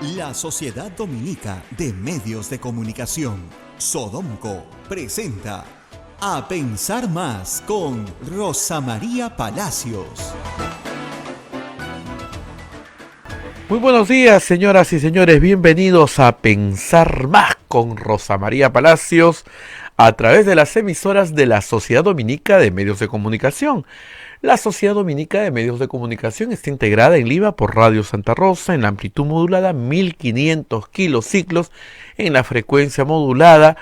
La Sociedad Dominica de Medios de Comunicación, Sodomco, presenta A Pensar Más con Rosa María Palacios. Muy buenos días, señoras y señores, bienvenidos a Pensar Más con Rosa María Palacios a través de las emisoras de la Sociedad Dominica de Medios de Comunicación. La Sociedad Dominica de Medios de Comunicación está integrada en Lima por Radio Santa Rosa en la amplitud modulada 1500 kilociclos, en la frecuencia modulada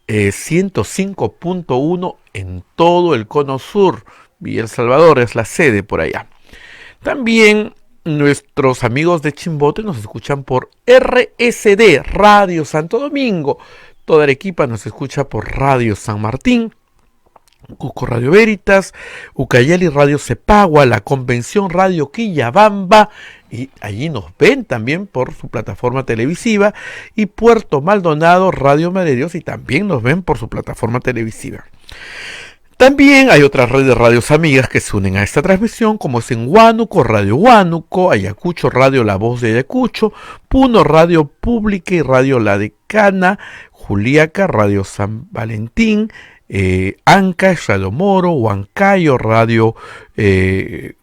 105.1 en todo el cono sur. Villa El Salvador es la sede por allá. También nuestros amigos de Chimbote nos escuchan por RSD, Radio Santo Domingo. Toda Arequipa nos escucha por Radio San Martín, Cusco Radio Veritas, Ucayali Radio Cepagua, La Convención Radio Quillabamba, y allí nos ven también por su plataforma televisiva, y Puerto Maldonado Radio Madre Dios, y también nos ven por su plataforma televisiva. También hay otras redes de radios amigas que se unen a esta transmisión, como es en Huánuco, Radio Huánuco, Ayacucho, Radio La Voz de Ayacucho, Puno, Radio Pública y Radio La Decana, Juliaca, Radio San Valentín, Ancash, Radio Moro, Huancayo, Radio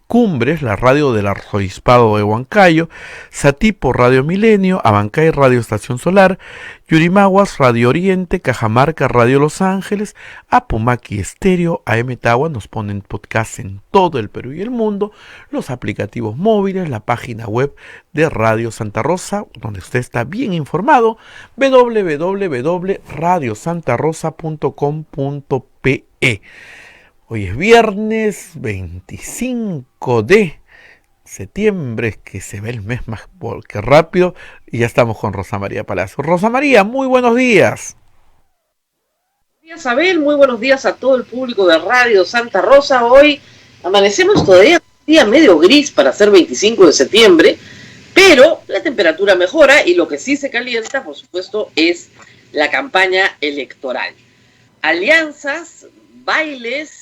Cumbres, la radio del arzobispado de Huancayo, Satipo, Radio Milenio, Abancay, Radio Estación Solar, Yurimaguas, Radio Oriente, Cajamarca, Radio Los Ángeles, Apumaqui Estéreo, AM Tagua, nos ponen podcast en todo el Perú y el mundo, los aplicativos móviles, la página web de Radio Santa Rosa, donde usted está bien informado, www.radiosantarosa.com.pe. Hoy es viernes 25 de septiembre, que se ve el mes más que rápido, y ya estamos con Rosa María Palacios. Rosa María, muy buenos días. Buenos días, Abel, muy buenos días a todo el público de Radio Santa Rosa. Hoy amanecemos todavía un día medio gris para ser 25 de septiembre, pero la temperatura mejora y lo que sí se calienta, por supuesto, es la campaña electoral. Alianzas, bailes,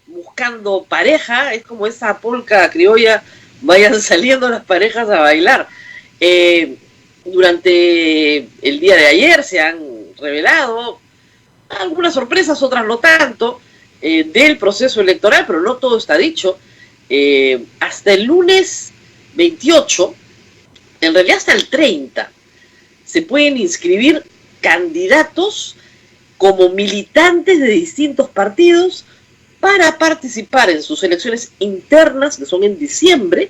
buscando pareja, es como esa polca criolla, vayan saliendo las parejas a bailar. Durante el día de ayer se han revelado algunas sorpresas, otras no tanto, del proceso electoral, pero no todo está dicho. Hasta el lunes 28, en realidad hasta el 30, se pueden inscribir candidatos como militantes de distintos partidos para participar en sus elecciones internas, que son en diciembre,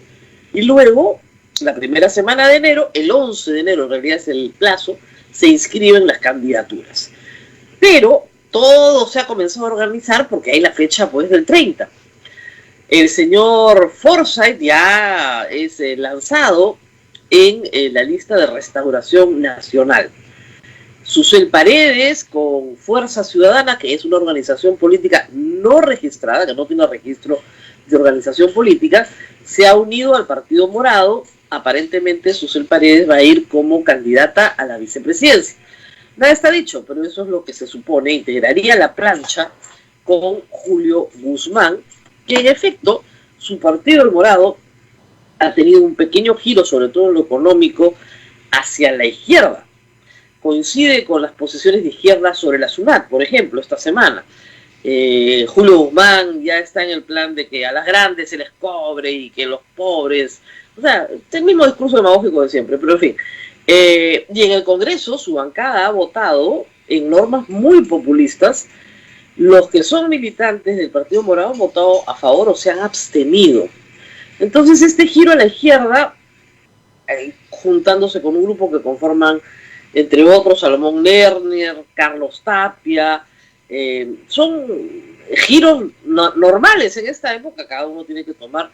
y luego, la primera semana de enero, el 11 de enero en realidad es el plazo, se inscriben las candidaturas. Pero todo se ha comenzado a organizar porque hay la fecha pues del 30. El señor Forsyth ya es lanzado en la lista de Restauración Nacional. Susel Paredes, con Fuerza Ciudadana, que es una organización política no registrada, que no tiene registro de organización política, se ha unido al Partido Morado. Aparentemente Susel Paredes va a ir como candidata a la vicepresidencia. Nada está dicho, pero eso es lo que se supone. Integraría la plancha con Julio Guzmán, que en efecto su partido, el Morado, ha tenido un pequeño giro, sobre todo en lo económico, hacia la izquierda. Coincide con las posiciones de izquierda sobre la SUNAT, por ejemplo, esta semana. Julio Guzmán ya está en el plan de que a las grandes se les cobre y que los pobres... O sea, el mismo discurso demagógico de siempre, pero en fin. Y en el Congreso su bancada ha votado en normas muy populistas. Los que son militantes del Partido Morado han votado a favor o se han abstenido. Entonces este giro a la izquierda, juntándose con un grupo que conforman, entre otros, Salomón Lerner, Carlos Tapia, son giros normales en esta época, cada uno tiene que tomar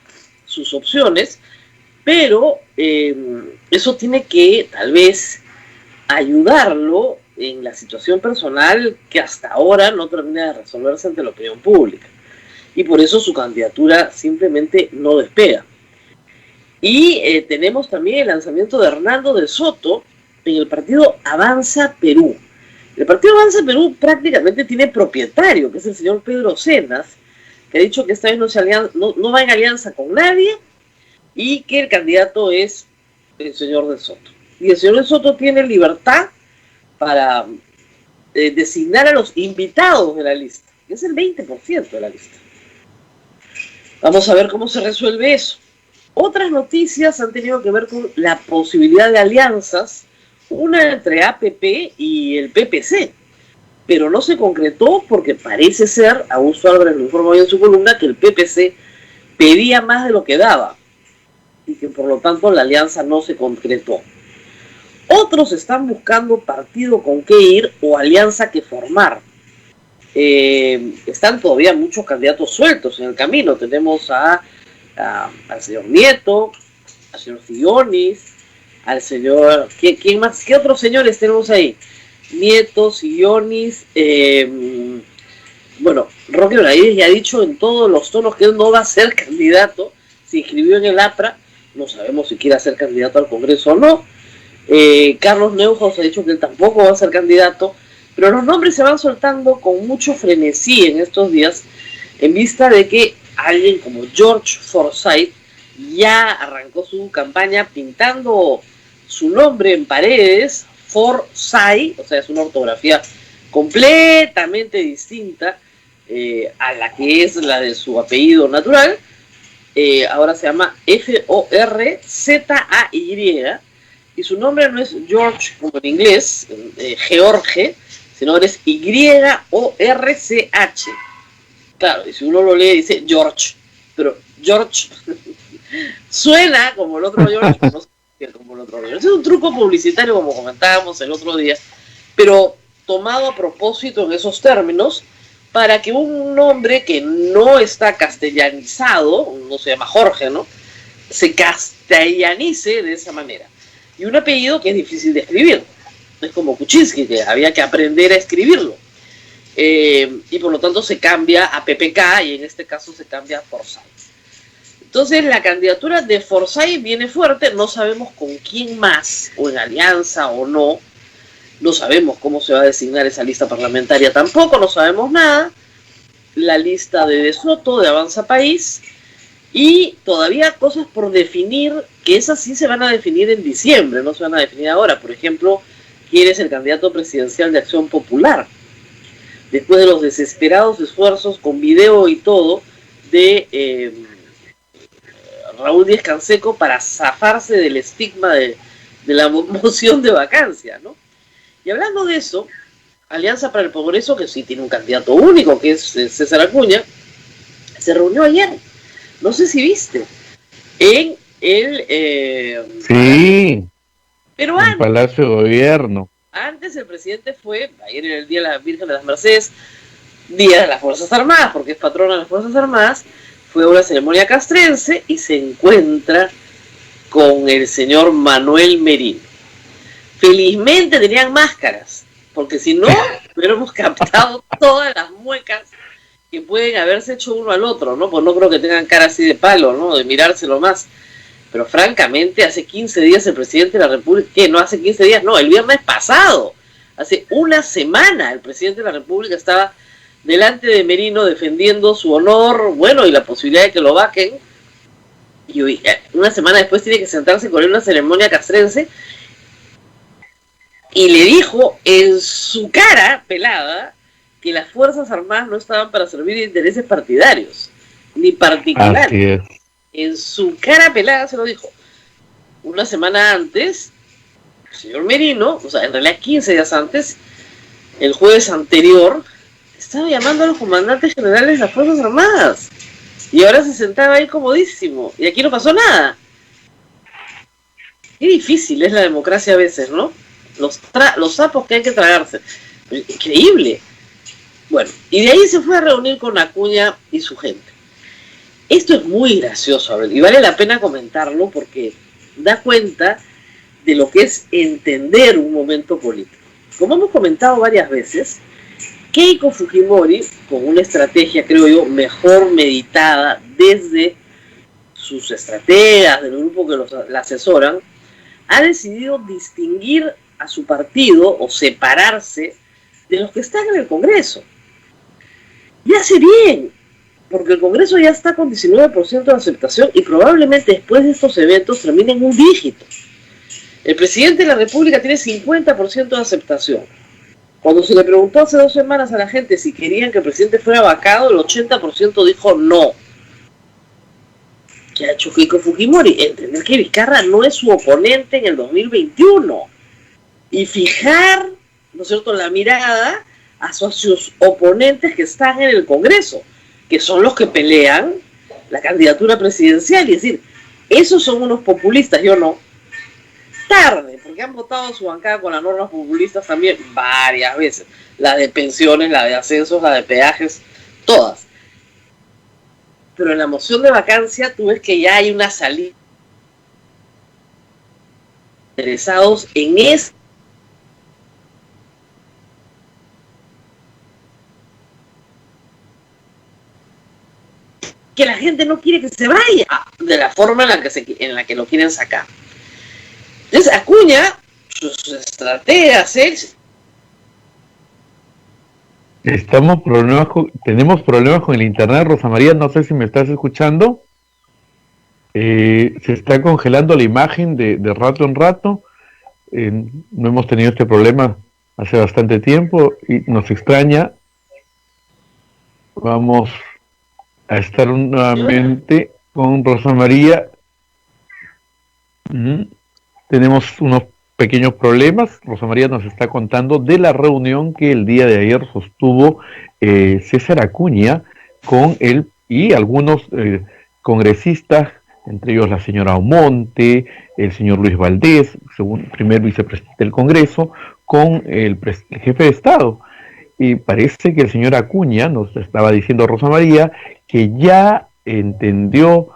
sus opciones, pero eso tiene que tal vez ayudarlo en la situación personal que hasta ahora no termina de resolverse ante la opinión pública, y por eso su candidatura simplemente no despega. Y tenemos también el lanzamiento de Hernando de Soto en el partido Avanza Perú. El partido Avanza Perú prácticamente tiene propietario, que es el señor Pedro Cenas, que ha dicho que esta vez no va en alianza con nadie y que el candidato es el señor de Soto. y el señor de Soto tiene libertad para designar a los invitados de la lista, que es el 20% de la lista. Vamos a ver cómo se resuelve eso. Otras noticias han tenido que ver con la posibilidad de alianzas, una entre APP y el PPC, pero no se concretó porque parece ser, Augusto Álvarez lo informó hoy en su columna, que el PPC pedía más de lo que daba y que por lo tanto la alianza no se concretó. Otros están buscando partido con qué ir o alianza que formar. Están todavía muchos candidatos sueltos en el camino. Tenemos al señor Nieto, al señor Sillonis, al señor... ¿Quién más? ¿Qué otros señores tenemos ahí? Nieto, Sillonis, bueno, Roque Benavides ya ha dicho en todos los tonos que él no va a ser candidato. Se inscribió en el APRA, no sabemos si quiere ser candidato al Congreso o no. Carlos Neuhaus ha dicho que él tampoco va a ser candidato, pero los nombres se van soltando con mucho frenesí en estos días, en vista de que alguien como George Forsyth ya arrancó su campaña pintando su nombre en paredes, Forsyth, o sea, es una ortografía completamente distinta a la que es la de su apellido natural. Ahora se llama Forzay, y su nombre no es George como en inglés, George, sino es Yorch. Claro, y si uno lo lee dice George, pero George suena como el otro George, no sé como el otro George. Es un truco publicitario, como comentábamos el otro día, pero tomado a propósito en esos términos, para que un nombre que no está castellanizado, no se llama Jorge, ¿no?, se castellanice de esa manera. Y un apellido que es difícil de escribir. Es como Kuczynski, que había que aprender a escribirlo. Y por lo tanto se cambia a PPK, y en este caso se cambia a Forsyth. Entonces la candidatura de Forsyth viene fuerte, no sabemos con quién más, o en alianza o no. No sabemos cómo se va a designar esa lista parlamentaria tampoco, no sabemos nada. La lista de Soto, de Avanza País, y todavía cosas por definir, que esas sí se van a definir en diciembre, no se van a definir ahora. Por ejemplo, quién es el candidato presidencial de Acción Popular, después de los desesperados esfuerzos con video y todo de Raúl Díez Canseco para zafarse del estigma de la moción de vacancia, ¿no? Y hablando de eso, Alianza para el Progreso, que sí tiene un candidato único, que es César Acuña, se reunió ayer, no sé si viste, en el... sí, pero en Palacio de Gobierno. Antes el presidente fue, ayer era el Día de la Virgen de las Mercedes, Día de las Fuerzas Armadas, porque es patrona de las Fuerzas Armadas, fue a una ceremonia castrense y se encuentra con el señor Manuel Merino. Felizmente tenían máscaras, porque si no, hubiéramos captado todas las muecas que pueden haberse hecho uno al otro, ¿no? Pues no creo que tengan cara así de palo, ¿no?, de mirárselo más. Pero francamente, hace 15 días el presidente de la República, ¿qué? No, hace 15 días, no, el viernes pasado, hace una semana, el presidente de la República estaba delante de Merino defendiendo su honor, bueno, y la posibilidad de que lo vaquen, y hoy, una semana después tiene que sentarse con él en una ceremonia castrense, y le dijo en su cara pelada que las Fuerzas Armadas no estaban para servir intereses partidarios, ni particulares. Así es. En su cara pelada se lo dijo. Una semana antes, el señor Merino, o sea, en realidad 15 días antes, el jueves anterior, estaba llamando a los comandantes generales de las Fuerzas Armadas. Y ahora se sentaba ahí comodísimo. Y aquí no pasó nada. Qué difícil es la democracia a veces, ¿no? Los sapos que hay que tragarse. Increíble. Bueno, y de ahí se fue a reunir con Acuña y su gente. Esto es muy gracioso, Abel, y vale la pena comentarlo porque da cuenta de lo que es entender un momento político. Como hemos comentado varias veces, Keiko Fujimori, con una estrategia, creo yo, mejor meditada desde sus estrategas, del grupo que la asesoran, ha decidido distinguir a su partido o separarse de los que están en el Congreso. Y hace bien, porque el Congreso ya está con 19% de aceptación y probablemente después de estos eventos termine en un dígito. El presidente de la República tiene 50% de aceptación. Cuando se le preguntó hace 2 semanas a la gente si querían que el presidente fuera vacado, el 80% dijo no. ¿Qué ha hecho Keiko Fujimori? Entender que Vizcarra no es su oponente en el 2021. Y fijar, ¿no es cierto?, la mirada a sus oponentes que están en el Congreso, que son los que pelean la candidatura presidencial. Y decir, esos son unos populistas, yo no. Tarde, porque han votado su bancada con las normas populistas también varias veces. La de pensiones, la de ascensos, la de peajes, todas. Pero en la moción de vacancia tú ves que ya hay una salida interesados en eso. Que la gente no quiere que se vaya de la forma en la que lo quieren sacar. Entonces Acuña, sus estrategias, tenemos problemas con el internet, Rosa María, no sé si me estás escuchando. Se está congelando la imagen de rato en rato. No hemos tenido este problema hace bastante tiempo y nos extraña. Vamos a estar nuevamente con Rosa María. Tenemos unos pequeños problemas. Rosa María nos está contando de la reunión que el día de ayer sostuvo César Acuña con él y algunos congresistas, entre ellos la señora Omonte, el señor Luis Valdés, primer vicepresidente del Congreso, con el jefe de Estado. Y parece que el señor Acuña, nos estaba diciendo Rosa María, que ya entendió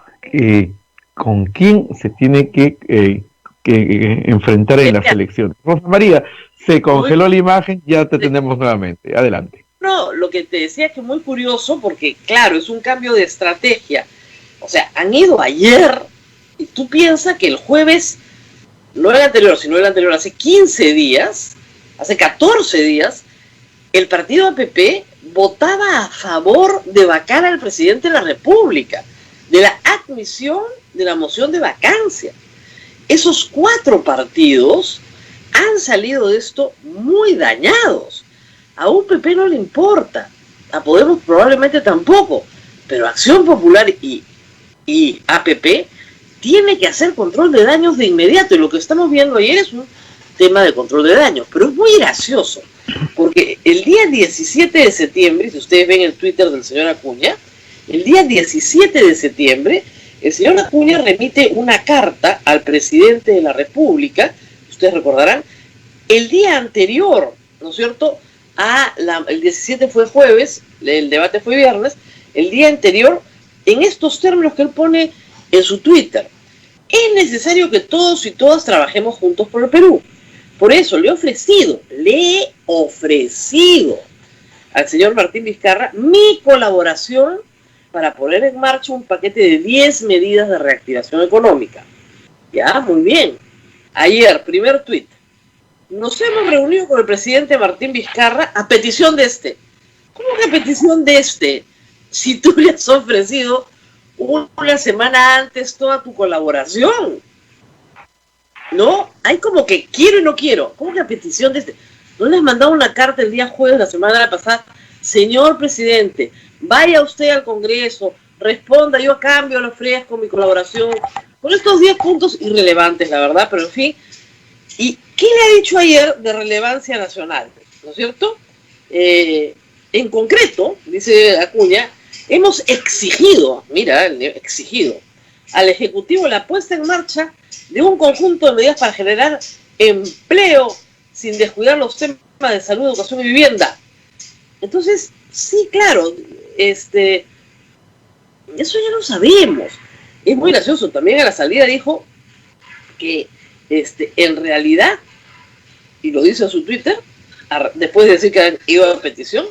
con quién se tiene que enfrentar en las elecciones. Rosa María, se congeló la imagen, ya te tenemos nuevamente. Adelante. No, lo que te decía es que muy curioso, porque claro, es un cambio de estrategia. O sea, han ido ayer, y tú piensas que el jueves, no el anterior, sino el anterior, hace 15 días, hace 14 días, el partido APP votaba a favor de vacar al presidente de la República, de la admisión de la moción de vacancia. Esos 4 partidos han salido de esto muy dañados. A UPP no le importa, a Podemos probablemente tampoco, pero Acción Popular y APP tiene que hacer control de daños de inmediato, y lo que estamos viendo ayer es un tema de control de daños, pero es muy gracioso, porque el día 17 de septiembre, si ustedes ven el Twitter del señor Acuña, el día 17 de septiembre, el señor Acuña remite una carta al presidente de la República, ustedes recordarán, el día anterior, ¿no es cierto?, el 17 fue jueves, el debate fue viernes, el día anterior, en estos términos que él pone en su Twitter: es necesario que todos y todas trabajemos juntos por el Perú. Por eso le he ofrecido al señor Martín Vizcarra mi colaboración para poner en marcha un paquete de 10 medidas de reactivación económica. Ya, muy bien. Ayer, primer tuit: nos hemos reunido con el presidente Martín Vizcarra a petición de este. ¿Cómo que a petición de este? Si tú le has ofrecido una semana antes toda tu colaboración. ¿No? Hay como que quiero y no quiero. ¿Cómo que a petición de este? ¿No les mandado una carta el día jueves, la semana pasada? Señor presidente, vaya usted al Congreso, responda, yo a cambio le ofrezco mi colaboración. Con estos 10 puntos irrelevantes, la verdad, pero en fin. ¿Y qué le ha dicho ayer de relevancia nacional? ¿No es cierto? En concreto, dice Acuña, hemos exigido al Ejecutivo la puesta en marcha de un conjunto de medidas para generar empleo sin descuidar los temas de salud, educación y vivienda. Entonces, sí, claro, eso ya lo sabemos. Es muy gracioso. También a la salida dijo que en realidad, y lo dice en su Twitter, después de decir que iba a petición,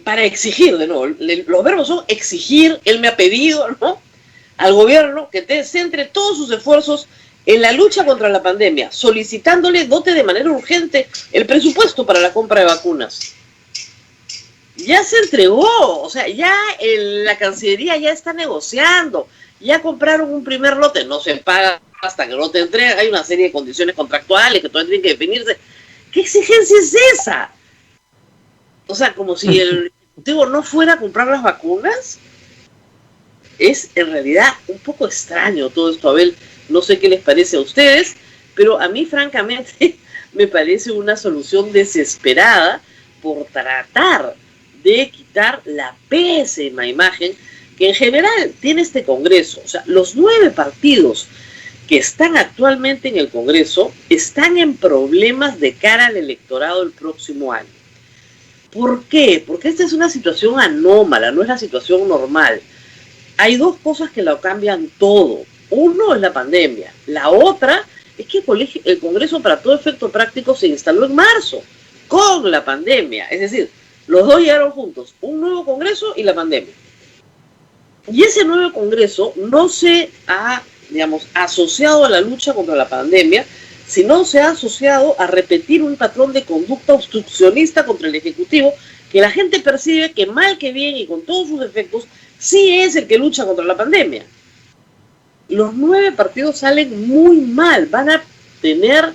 para exigir, de nuevo, los verbos son exigir, él me ha pedido, ¿no?, al gobierno que centre todos sus esfuerzos en la lucha contra la pandemia, solicitándole dote de manera urgente el presupuesto para la compra de vacunas. Ya se entregó, o sea, ya la Cancillería ya está negociando, ya compraron un primer lote, no se paga hasta que no te entregan, hay una serie de condiciones contractuales que todavía tienen que definirse. ¿Qué exigencia es esa? O sea, como si el Ejecutivo no fuera a comprar las vacunas. Es en realidad un poco extraño todo esto, Abel. No sé qué les parece a ustedes, pero a mí francamente me parece una solución desesperada por tratar de quitar la pésima imagen que en general tiene este Congreso. O sea, los 9 partidos que están actualmente en el Congreso están en problemas de cara al electorado el próximo año. ¿Por qué? Porque esta es una situación anómala, no es la situación normal. Hay 2 cosas que lo cambian todo. Uno es la pandemia. La otra es que el Congreso, para todo efecto práctico, se instaló en marzo, con la pandemia. Es decir, los 2 llegaron juntos, un nuevo Congreso y la pandemia. Y ese nuevo Congreso no se ha, digamos, asociado a la lucha contra la pandemia, sino se ha asociado a repetir un patrón de conducta obstruccionista contra el Ejecutivo, que la gente percibe que mal que bien y con todos sus defectos, sí es el que lucha contra la pandemia. Los 9 partidos salen muy mal, van a tener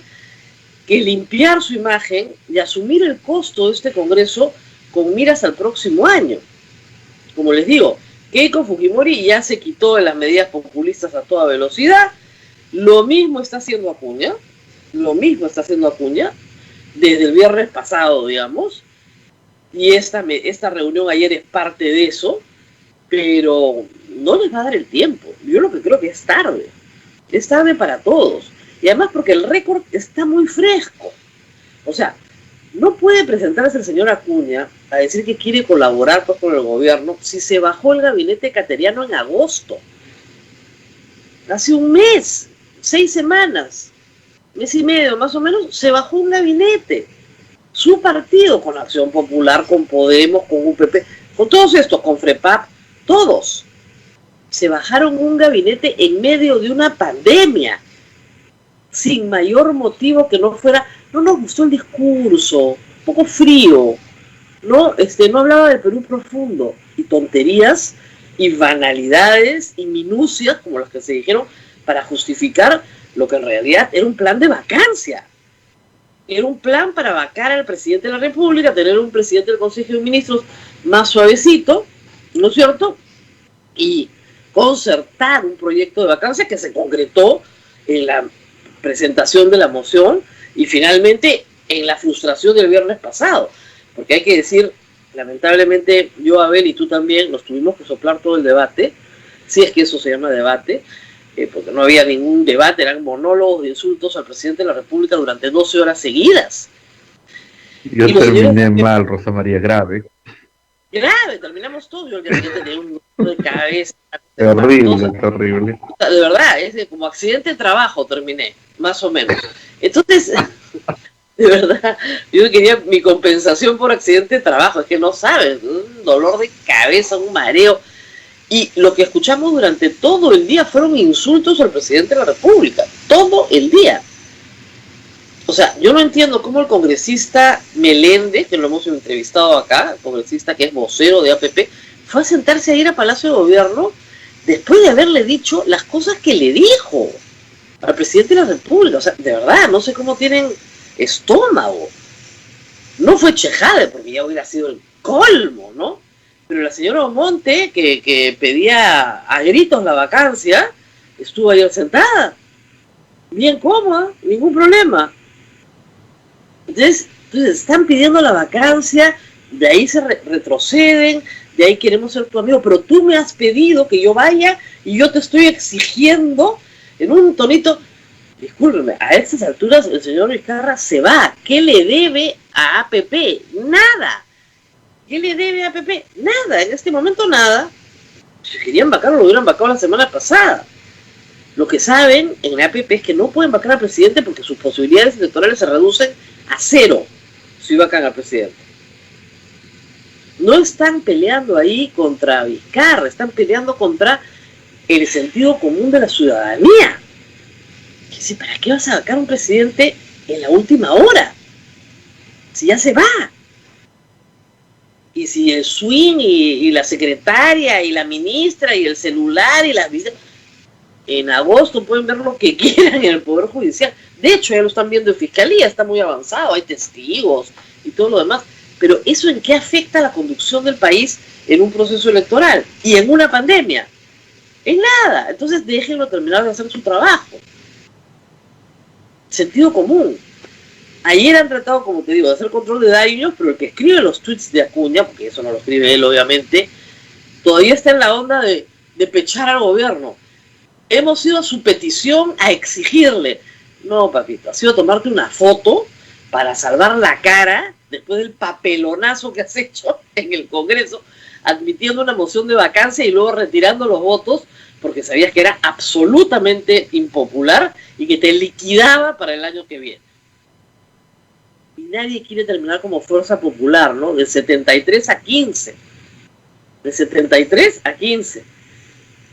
que limpiar su imagen y asumir el costo de este Congreso con miras al próximo año. Como les digo, Keiko Fujimori ya se quitó de las medidas populistas a toda velocidad, lo mismo está haciendo Acuña, desde el viernes pasado, digamos, y esta reunión ayer es parte de eso, pero no les va a dar el tiempo. Yo lo que creo que es tarde para todos, y además porque el récord está muy fresco. O sea, no puede presentarse el señor Acuña a decir que quiere colaborar pues, con el gobierno si se bajó el gabinete cateriano en agosto, hace un mes, 6 semanas, mes y medio más o menos, se bajó un gabinete, su partido, con Acción Popular, con Podemos, con UPP, con todos estos, con FREPAP, todos se bajaron un gabinete en medio de una pandemia, sin mayor motivo que no fuera, no nos gustó el discurso, un poco frío, no hablaba del Perú profundo, y tonterías, y banalidades, y minucias, como las que se dijeron, para justificar lo que en realidad era un plan de vacancia. Era un plan para vacar al presidente de la República, tener un presidente del Consejo de Ministros más suavecito, ¿no es cierto? Y concertar un proyecto de vacancia que se concretó en la presentación de la moción y finalmente en la frustración del viernes pasado. Porque hay que decir, lamentablemente, yo, Abel, y tú también, nos tuvimos que soplar todo el debate, si es que eso se llama debate, porque no había ningún debate, eran monólogos de insultos al presidente de la República durante 12 horas seguidas. Yo terminé mal, Rosa María, grave. Grave, terminamos todos. Yo tenía un dolor de cabeza. Horrible. De verdad, es como accidente de trabajo terminé, más o menos. Entonces, de verdad, yo quería mi compensación por accidente de trabajo. Es que no sabes, un dolor de cabeza, un mareo. Y lo que escuchamos durante todo el día fueron insultos al presidente de la República. Todo el día. O sea, yo no entiendo cómo el congresista Meléndez, que lo hemos entrevistado acá, el congresista que es vocero de APP, fue a sentarse a ir a Palacio de Gobierno después de haberle dicho las cosas que le dijo al presidente de la República. O sea, de verdad, no sé cómo tienen estómago. No fue Chejade, porque ya hubiera sido el colmo, ¿no? Pero la señora Omonte, que pedía a gritos la vacancia, estuvo ayer sentada, bien cómoda, ningún problema. Entonces están pidiendo la vacancia, de ahí se retroceden, de ahí queremos ser tu amigo, pero tú me has pedido que yo vaya y yo te estoy exigiendo en un tonito. Discúlpeme, a estas alturas el señor Vizcarra se va. ¿Qué le debe a APP? Nada. ¿Qué le debe a APP? Nada, en este momento nada. Si querían vacarlo, lo hubieran vacado la semana pasada. Lo que saben en la APP es que no pueden vacar al presidente porque sus posibilidades electorales se reducen a 0 si vacan al presidente. No están peleando ahí contra Vizcarra, están peleando contra el sentido común de la ciudadanía. ¿Para qué vas a vacar a un presidente en la última hora? Si ya se va. Y si el swing y la secretaria y la ministra y el celular y las visitas, En agosto pueden ver lo que quieran en el Poder Judicial. De hecho, ya lo están viendo en Fiscalía, está muy avanzado, hay testigos y todo lo demás. Pero ¿eso en qué afecta la conducción del país en un proceso electoral y en una pandemia? En nada. Entonces déjenlo terminar de hacer su trabajo. Sentido común. Ayer han tratado, como te digo, de hacer control de daños, pero el que escribe los tweets de Acuña, porque eso no lo escribe él obviamente, todavía está en la onda de pechar al gobierno. Hemos ido a su petición a exigirle. No, papito, ha sido tomarte una foto para salvar la cara después del papelonazo que has hecho en el Congreso, admitiendo una moción de vacancia y luego retirando los votos porque sabías que era absolutamente impopular y que te liquidaba para el año que viene. Y nadie quiere terminar como fuerza popular, ¿no? De 73 a 15. De 73 a 15.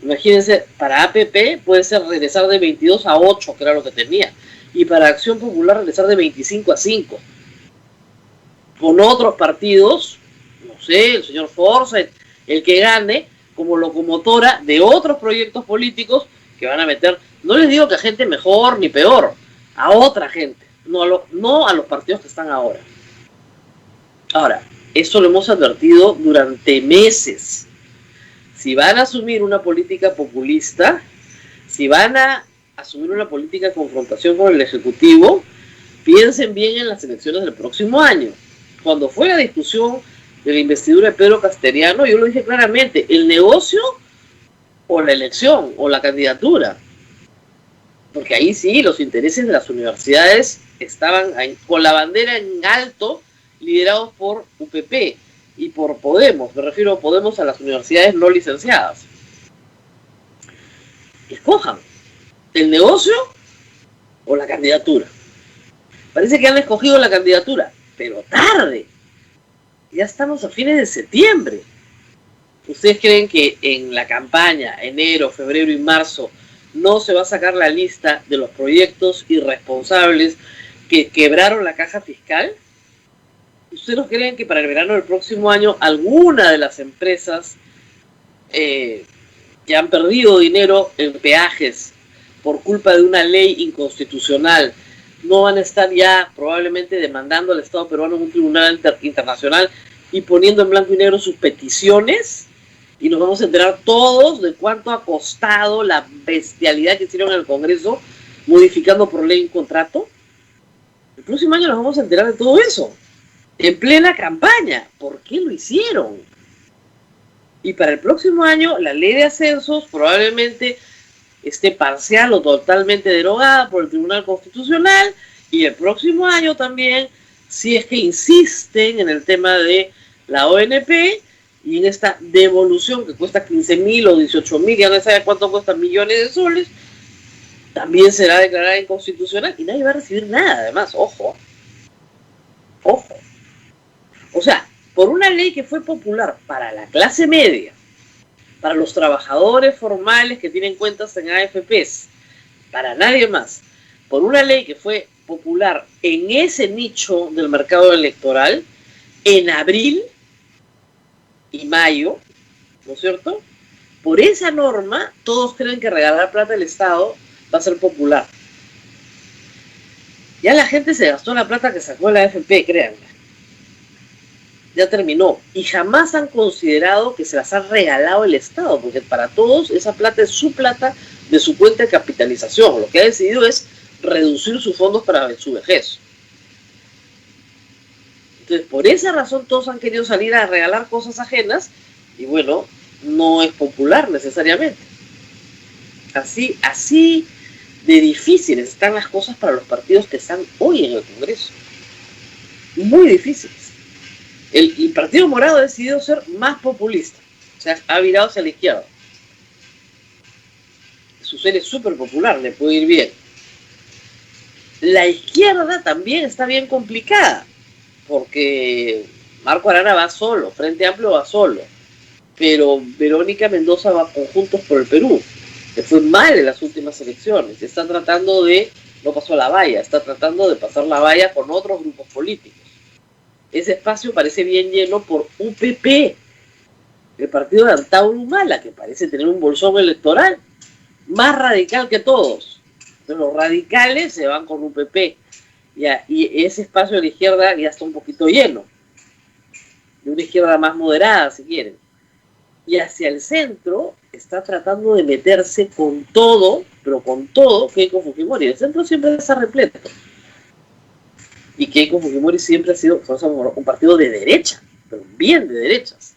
Imagínense, para APP puede ser regresar de 22 a 8, que era lo que tenía. Y para Acción Popular regresar de 25 a 5. Con otros partidos, no sé, el señor Forsyth, el que gane, como locomotora de otros proyectos políticos que van a meter, no les digo que a gente mejor ni peor, a otra gente, no a los partidos que están ahora. Ahora, eso lo hemos advertido durante meses. Si van a asumir una política populista, si van a asumir una política de confrontación con el Ejecutivo, piensen bien en las elecciones del próximo año. Cuando fue la discusión de la investidura de Pedro Castellano, yo lo dije claramente, el negocio o la elección o la candidatura. Porque ahí sí, los intereses de las universidades estaban con la bandera en alto, liderados por UPP y por Podemos. Me refiero a Podemos a las universidades no licenciadas. Escojan el negocio o la candidatura. Parece que han escogido la candidatura, pero tarde. Ya estamos a fines de septiembre. ¿Ustedes creen que en la campaña, enero, febrero y marzo, no se va a sacar la lista de los proyectos irresponsables que quebraron la caja fiscal? ¿Ustedes no creen que para el verano del próximo año alguna de las empresas que han perdido dinero en peajes por culpa de una ley inconstitucional no van a estar ya probablemente demandando al Estado peruano en un tribunal internacional y poniendo en blanco y negro sus peticiones? Y nos vamos a enterar todos de cuánto ha costado la bestialidad que hicieron en el Congreso modificando por ley un contrato. El próximo año nos vamos a enterar de todo eso, en plena campaña. ¿Por qué lo hicieron? Y para el próximo año la ley de ascensos probablemente esté parcial o totalmente derogada por el Tribunal Constitucional, y el próximo año también, si es que insisten en el tema de la ONP y en esta devolución que cuesta 15.000 o 18.000, ya no sabe cuánto cuesta, millones de soles, también será declarada inconstitucional y nadie va a recibir nada. Además, ojo. O sea, por una ley que fue popular para la clase media, para los trabajadores formales que tienen cuentas en AFPs, para nadie más, por una ley que fue popular en ese nicho del mercado electoral, en abril y mayo, ¿no es cierto? Por esa norma, todos creen que regalar plata al Estado va a ser popular. Ya la gente se gastó la plata que sacó la AFP, créanme. Ya terminó. Y jamás han considerado que se las ha regalado el Estado, porque para todos esa plata es su plata de su cuenta de capitalización. Lo que ha decidido es reducir sus fondos para su vejez. Entonces, por esa razón todos han querido salir a regalar cosas ajenas y bueno, no es popular necesariamente. Así de difíciles están las cosas para los partidos que están hoy en el Congreso. Muy difíciles. El Partido Morado ha decidido ser más populista, o sea, ha virado hacia la izquierda. Su ser es súper popular, le puede ir bien. La izquierda también está bien complicada, porque Marco Arana va solo, Frente Amplio va solo, pero Verónica Mendoza va con Juntos por el Perú, que fue mal en las últimas elecciones. Está tratando no pasó la valla, está tratando de pasar la valla con otros grupos políticos. Ese espacio parece bien lleno por UPP, el partido de Antauro Humala, que parece tener un bolsón electoral. más radical que todos. Entonces, los radicales se van con UPP, ya, y ese espacio de la izquierda ya está un poquito lleno, de una izquierda más moderada, si quieren. Y hacia el centro está tratando de meterse con todo, pero con todo, Keiko Fujimori. El centro siempre está repleto. Y Keiko Fujimori siempre ha sido un partido de derecha, pero bien de derechas.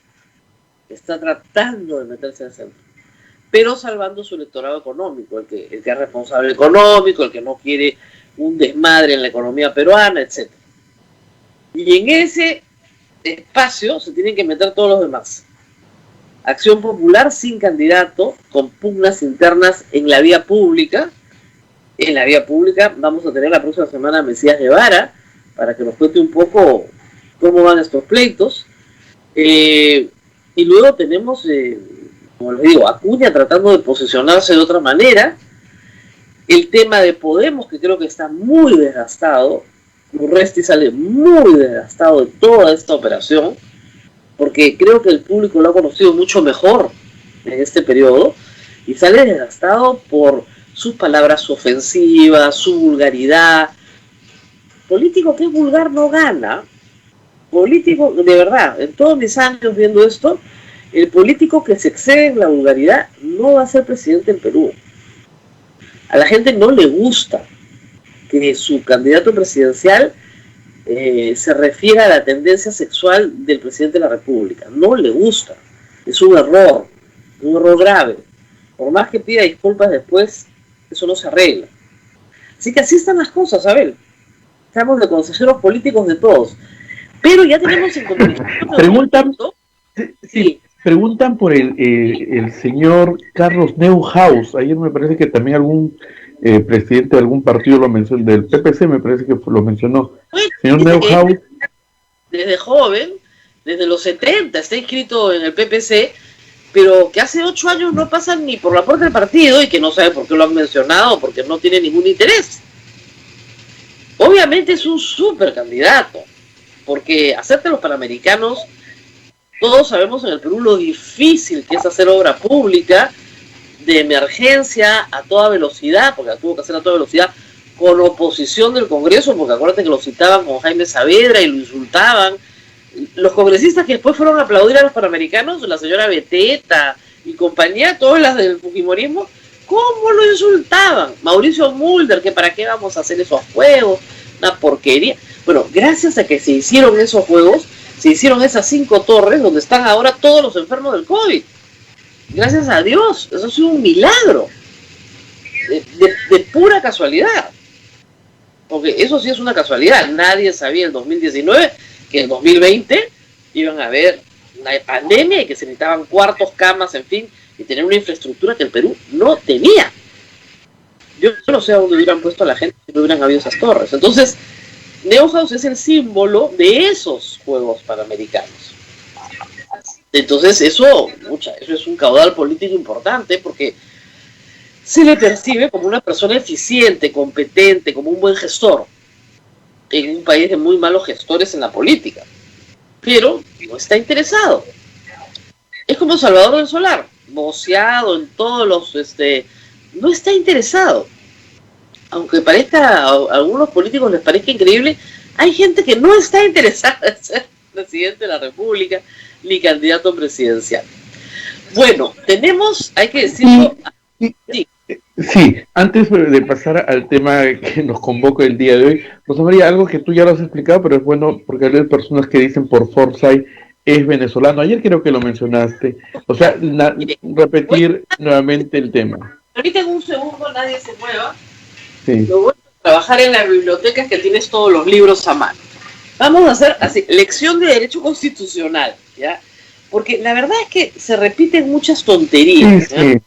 Está tratando de meterse al centro, pero salvando su electorado económico, el que es responsable económico, el que no quiere un desmadre en la economía peruana, etc. Y en ese espacio se tienen que meter todos los demás. Acción Popular sin candidato, con pugnas internas en la vía pública. En la vía pública vamos a tener la próxima semana a Mesías Guevara, para que nos cuente un poco cómo van estos pleitos. Y luego tenemos, como les digo, Acuña tratando de posicionarse de otra manera. El tema de Podemos, que creo que está muy desgastado. Urresti sale muy desgastado de toda esta operación, porque creo que el público lo ha conocido mucho mejor en este periodo, y sale desgastado por sus palabras ofensivas, su vulgaridad. Político que es vulgar no gana. Político, de verdad, en todos mis años viendo esto, el político que se excede en la vulgaridad no va a ser presidente en Perú. A la gente no le gusta que su candidato presidencial se refiera a la tendencia sexual del presidente de la República. No le gusta. Es un error grave. Por más que pida disculpas después, eso no se arregla. Así que así están las cosas, Abel. Estamos de consejeros políticos de todos. Pero ya tenemos en preguntan por el señor Carlos Neuhaus. Ayer me parece que también algún presidente de algún partido lo mencionó, del PPC me parece que lo mencionó. Bueno, señor Neuhaus. Desde joven, desde los 70, está inscrito en el PPC, pero que hace 8 años no pasan ni por la puerta del partido y que no sabe por qué lo han mencionado, porque no tiene ningún interés. Obviamente es un súper candidato, porque hacerte los Panamericanos, todos sabemos en el Perú lo difícil que es hacer obra pública de emergencia a toda velocidad, porque la tuvo que hacer a toda velocidad con oposición del Congreso, porque acuérdate que lo citaban con Jaime Saavedra y lo insultaban. Los congresistas que después fueron a aplaudir a los Panamericanos, la señora Beteta y compañía, todas las del fujimorismo, ¿cómo lo insultaban? Mauricio Mulder, que para qué vamos a hacer esos juegos, una porquería. Bueno, gracias a que se hicieron esos juegos, se hicieron esas 5 torres donde están ahora todos los enfermos del COVID. Gracias a Dios, eso ha sido un milagro, de pura casualidad. Porque eso sí es una casualidad. Nadie sabía en 2019 que en 2020 iban a haber una pandemia y que se necesitaban cuartos, camas, en fin, y tener una infraestructura que el Perú no tenía. Yo no sé a dónde hubieran puesto a la gente si no hubieran habido esas torres. Entonces, Neuhaus es el símbolo de esos Juegos Panamericanos. Entonces, eso es un caudal político importante porque se le percibe como una persona eficiente, competente, como un buen gestor, en un país de muy malos gestores en la política. Pero no está interesado. Es como Salvador del Solar, voceado en todos los... no está interesado. Aunque a algunos políticos les parezca increíble, hay gente que no está interesada en ser presidente de la República ni candidato presidencial. Bueno, hay que decirlo... Sí, antes de pasar al tema que nos convoca el día de hoy, Rosa María, algo que tú ya lo has explicado, pero es bueno porque hay personas que dicen por Forsyth es venezolano. Ayer creo que lo mencionaste. O sea, repetir nuevamente el tema. Ahorita en un segundo nadie se mueva. Sí. Lo bueno es trabajar en las bibliotecas que tienes todos los libros a mano. Vamos a hacer así, lección de derecho constitucional, ¿ya? Porque la verdad es que se repiten muchas tonterías, ¿ya? Sí.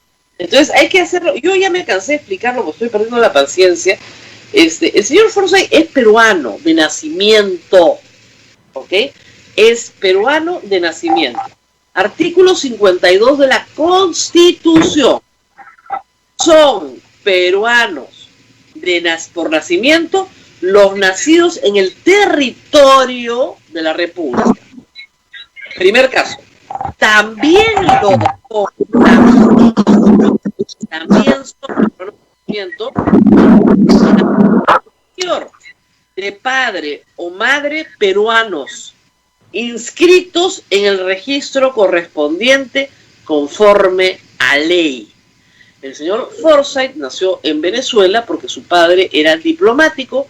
Entonces hay que hacerlo. Yo ya me cansé de explicarlo porque estoy perdiendo la paciencia. El señor Forsyth es peruano de nacimiento, ¿ok? Es peruano de nacimiento. Artículo 52 de la Constitución. Son peruanos por nacimiento los nacidos en el territorio de la República. Primer caso. También lo también son reconocimiento de padre o madre peruanos inscritos en el registro correspondiente conforme a ley. El señor Forsyth nació en Venezuela porque su padre era diplomático,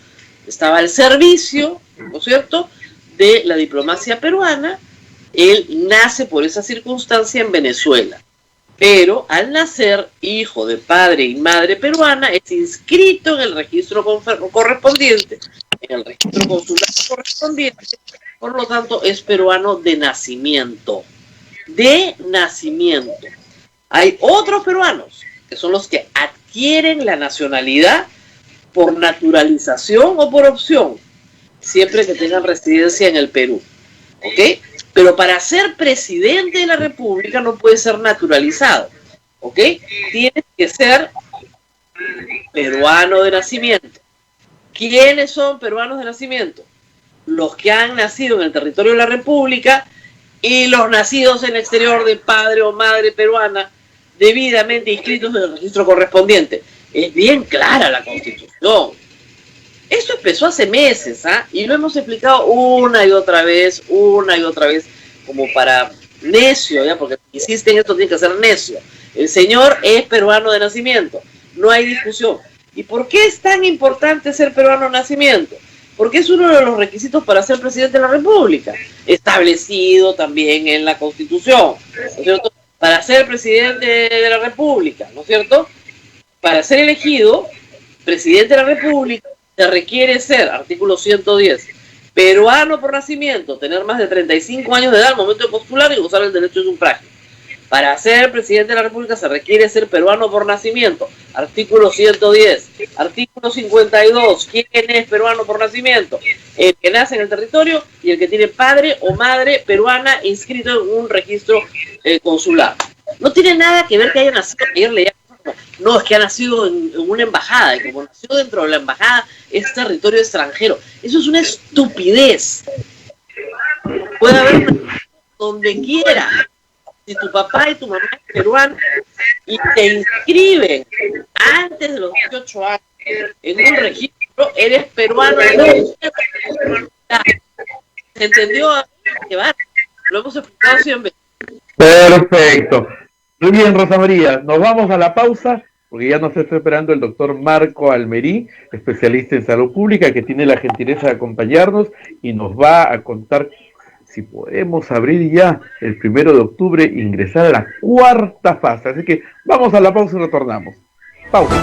estaba al servicio, ¿no es cierto?, de la diplomacia peruana. Él nace por esa circunstancia en Venezuela, pero al nacer hijo de padre y madre peruana es inscrito en el registro correspondiente, en el registro consular correspondiente, por lo tanto es peruano de nacimiento. De nacimiento. Hay otros peruanos que son los que adquieren la nacionalidad por naturalización o por opción, siempre que tengan residencia en el Perú, ¿ok? Pero para ser presidente de la República no puede ser naturalizado, ¿ok? Tiene que ser peruano de nacimiento. ¿Quiénes son peruanos de nacimiento? Los que han nacido en el territorio de la República y los nacidos en el exterior de padre o madre peruana debidamente inscritos en el registro correspondiente. Es bien clara la Constitución. Esto empezó hace meses, y lo hemos explicado una y otra vez, como para necio, ¿ya? Porque si insiste en esto tiene que ser necio. El señor es peruano de nacimiento, no hay discusión. ¿Y por qué es tan importante ser peruano de nacimiento? Porque es uno de los requisitos para ser presidente de la República, establecido también en la Constitución, ¿no es cierto? Para ser presidente de la República, ¿no es cierto? Para ser elegido presidente de la República se requiere ser, artículo 110, peruano por nacimiento, tener más de 35 años de edad al momento de postular y gozar del derecho de sufragio. Para ser presidente de la República se requiere ser peruano por nacimiento, artículo 110. Artículo 52, ¿quién es peruano por nacimiento? El que nace en el territorio y el que tiene padre o madre peruana inscrito en un registro consular. No tiene nada que ver que haya nacido, ayer leía, no, es que ha nacido en una embajada, y como nació dentro de la embajada es territorio extranjero. Eso es una estupidez. Puede haber donde quiera. Si tu papá y tu mamá es peruano y te inscriben antes de los 18 años en un registro, eres peruano. ¿Se entendió? Lo hemos explicado siempre. Perfecto. Muy bien, Rosa María. Nos vamos a la pausa porque ya nos está esperando el doctor Marco Almerí, especialista en salud pública, que tiene la gentileza de acompañarnos y nos va a contar si podemos abrir ya el 1 de octubre, ingresar a la cuarta fase. Así que vamos a la pausa y retornamos. Pausa.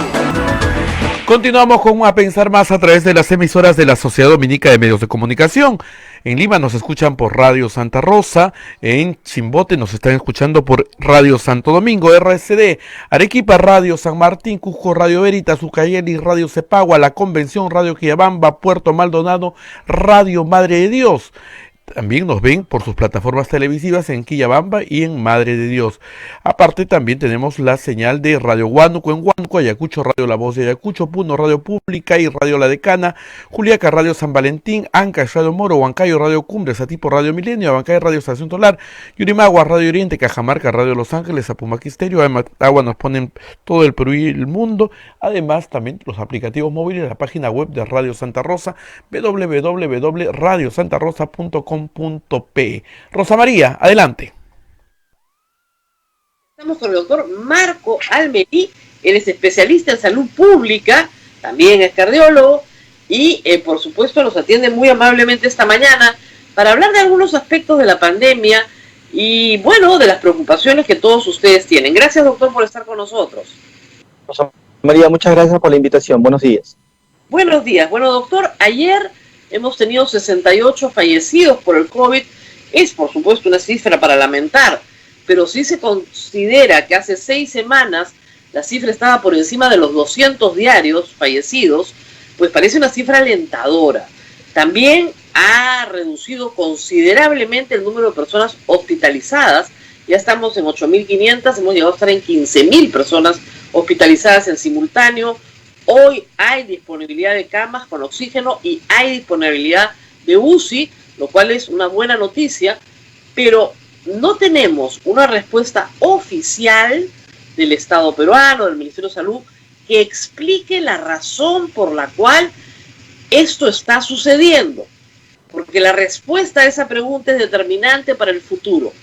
Continuamos con A Pensar Más a través de las emisoras de la Sociedad Dominica de Medios de Comunicación. En Lima nos escuchan por Radio Santa Rosa, en Chimbote nos están escuchando por Radio Santo Domingo, RSD, Arequipa, Radio San Martín, Cusco, Radio Veritas, Ucayali, Radio Cepagua, La Convención, Radio Quillabamba, Puerto Maldonado, Radio Madre de Dios. También nos ven por sus plataformas televisivas en Quillabamba y en Madre de Dios. Aparte también tenemos la señal de Radio Huánuco en Huánuco, Ayacucho, Radio La Voz de Ayacucho, Puno, Radio Pública y Radio La Decana, Juliaca, Radio San Valentín, Ancash, Radio Moro, Huancayo, Radio Cumbres, Atipo, Radio Milenio, Abancay, Radio Estación Solar, Yurimagua, Radio Oriente, Cajamarca, Radio Los Ángeles, Apumaquisterio, Agua nos ponen todo el Perú y el mundo. Además también los aplicativos móviles, la página web de Radio Santa Rosa, www.radiosantarosa.com. Rosa María, adelante. Estamos con el doctor Marco Almerí, él es especialista en salud pública, también es cardiólogo y por supuesto nos atiende muy amablemente esta mañana para hablar de algunos aspectos de la pandemia y bueno, de las preocupaciones que todos ustedes tienen. Gracias, doctor, por estar con nosotros. Rosa María, muchas gracias por la invitación. Buenos días. Buenos días. Bueno, doctor, ayer hemos tenido 68 fallecidos por el COVID. Es, por supuesto, una cifra para lamentar, pero si se considera que hace 6 semanas la cifra estaba por encima de los 200 diarios fallecidos, pues parece una cifra alentadora. También ha reducido considerablemente el número de personas hospitalizadas. Ya estamos en 8.500, hemos llegado a estar en 15.000 personas hospitalizadas en simultáneo. Hoy hay disponibilidad de camas con oxígeno y hay disponibilidad de UCI, lo cual es una buena noticia, pero no tenemos una respuesta oficial del Estado peruano, del Ministerio de Salud, que explique la razón por la cual esto está sucediendo, porque la respuesta a esa pregunta es determinante para el futuro.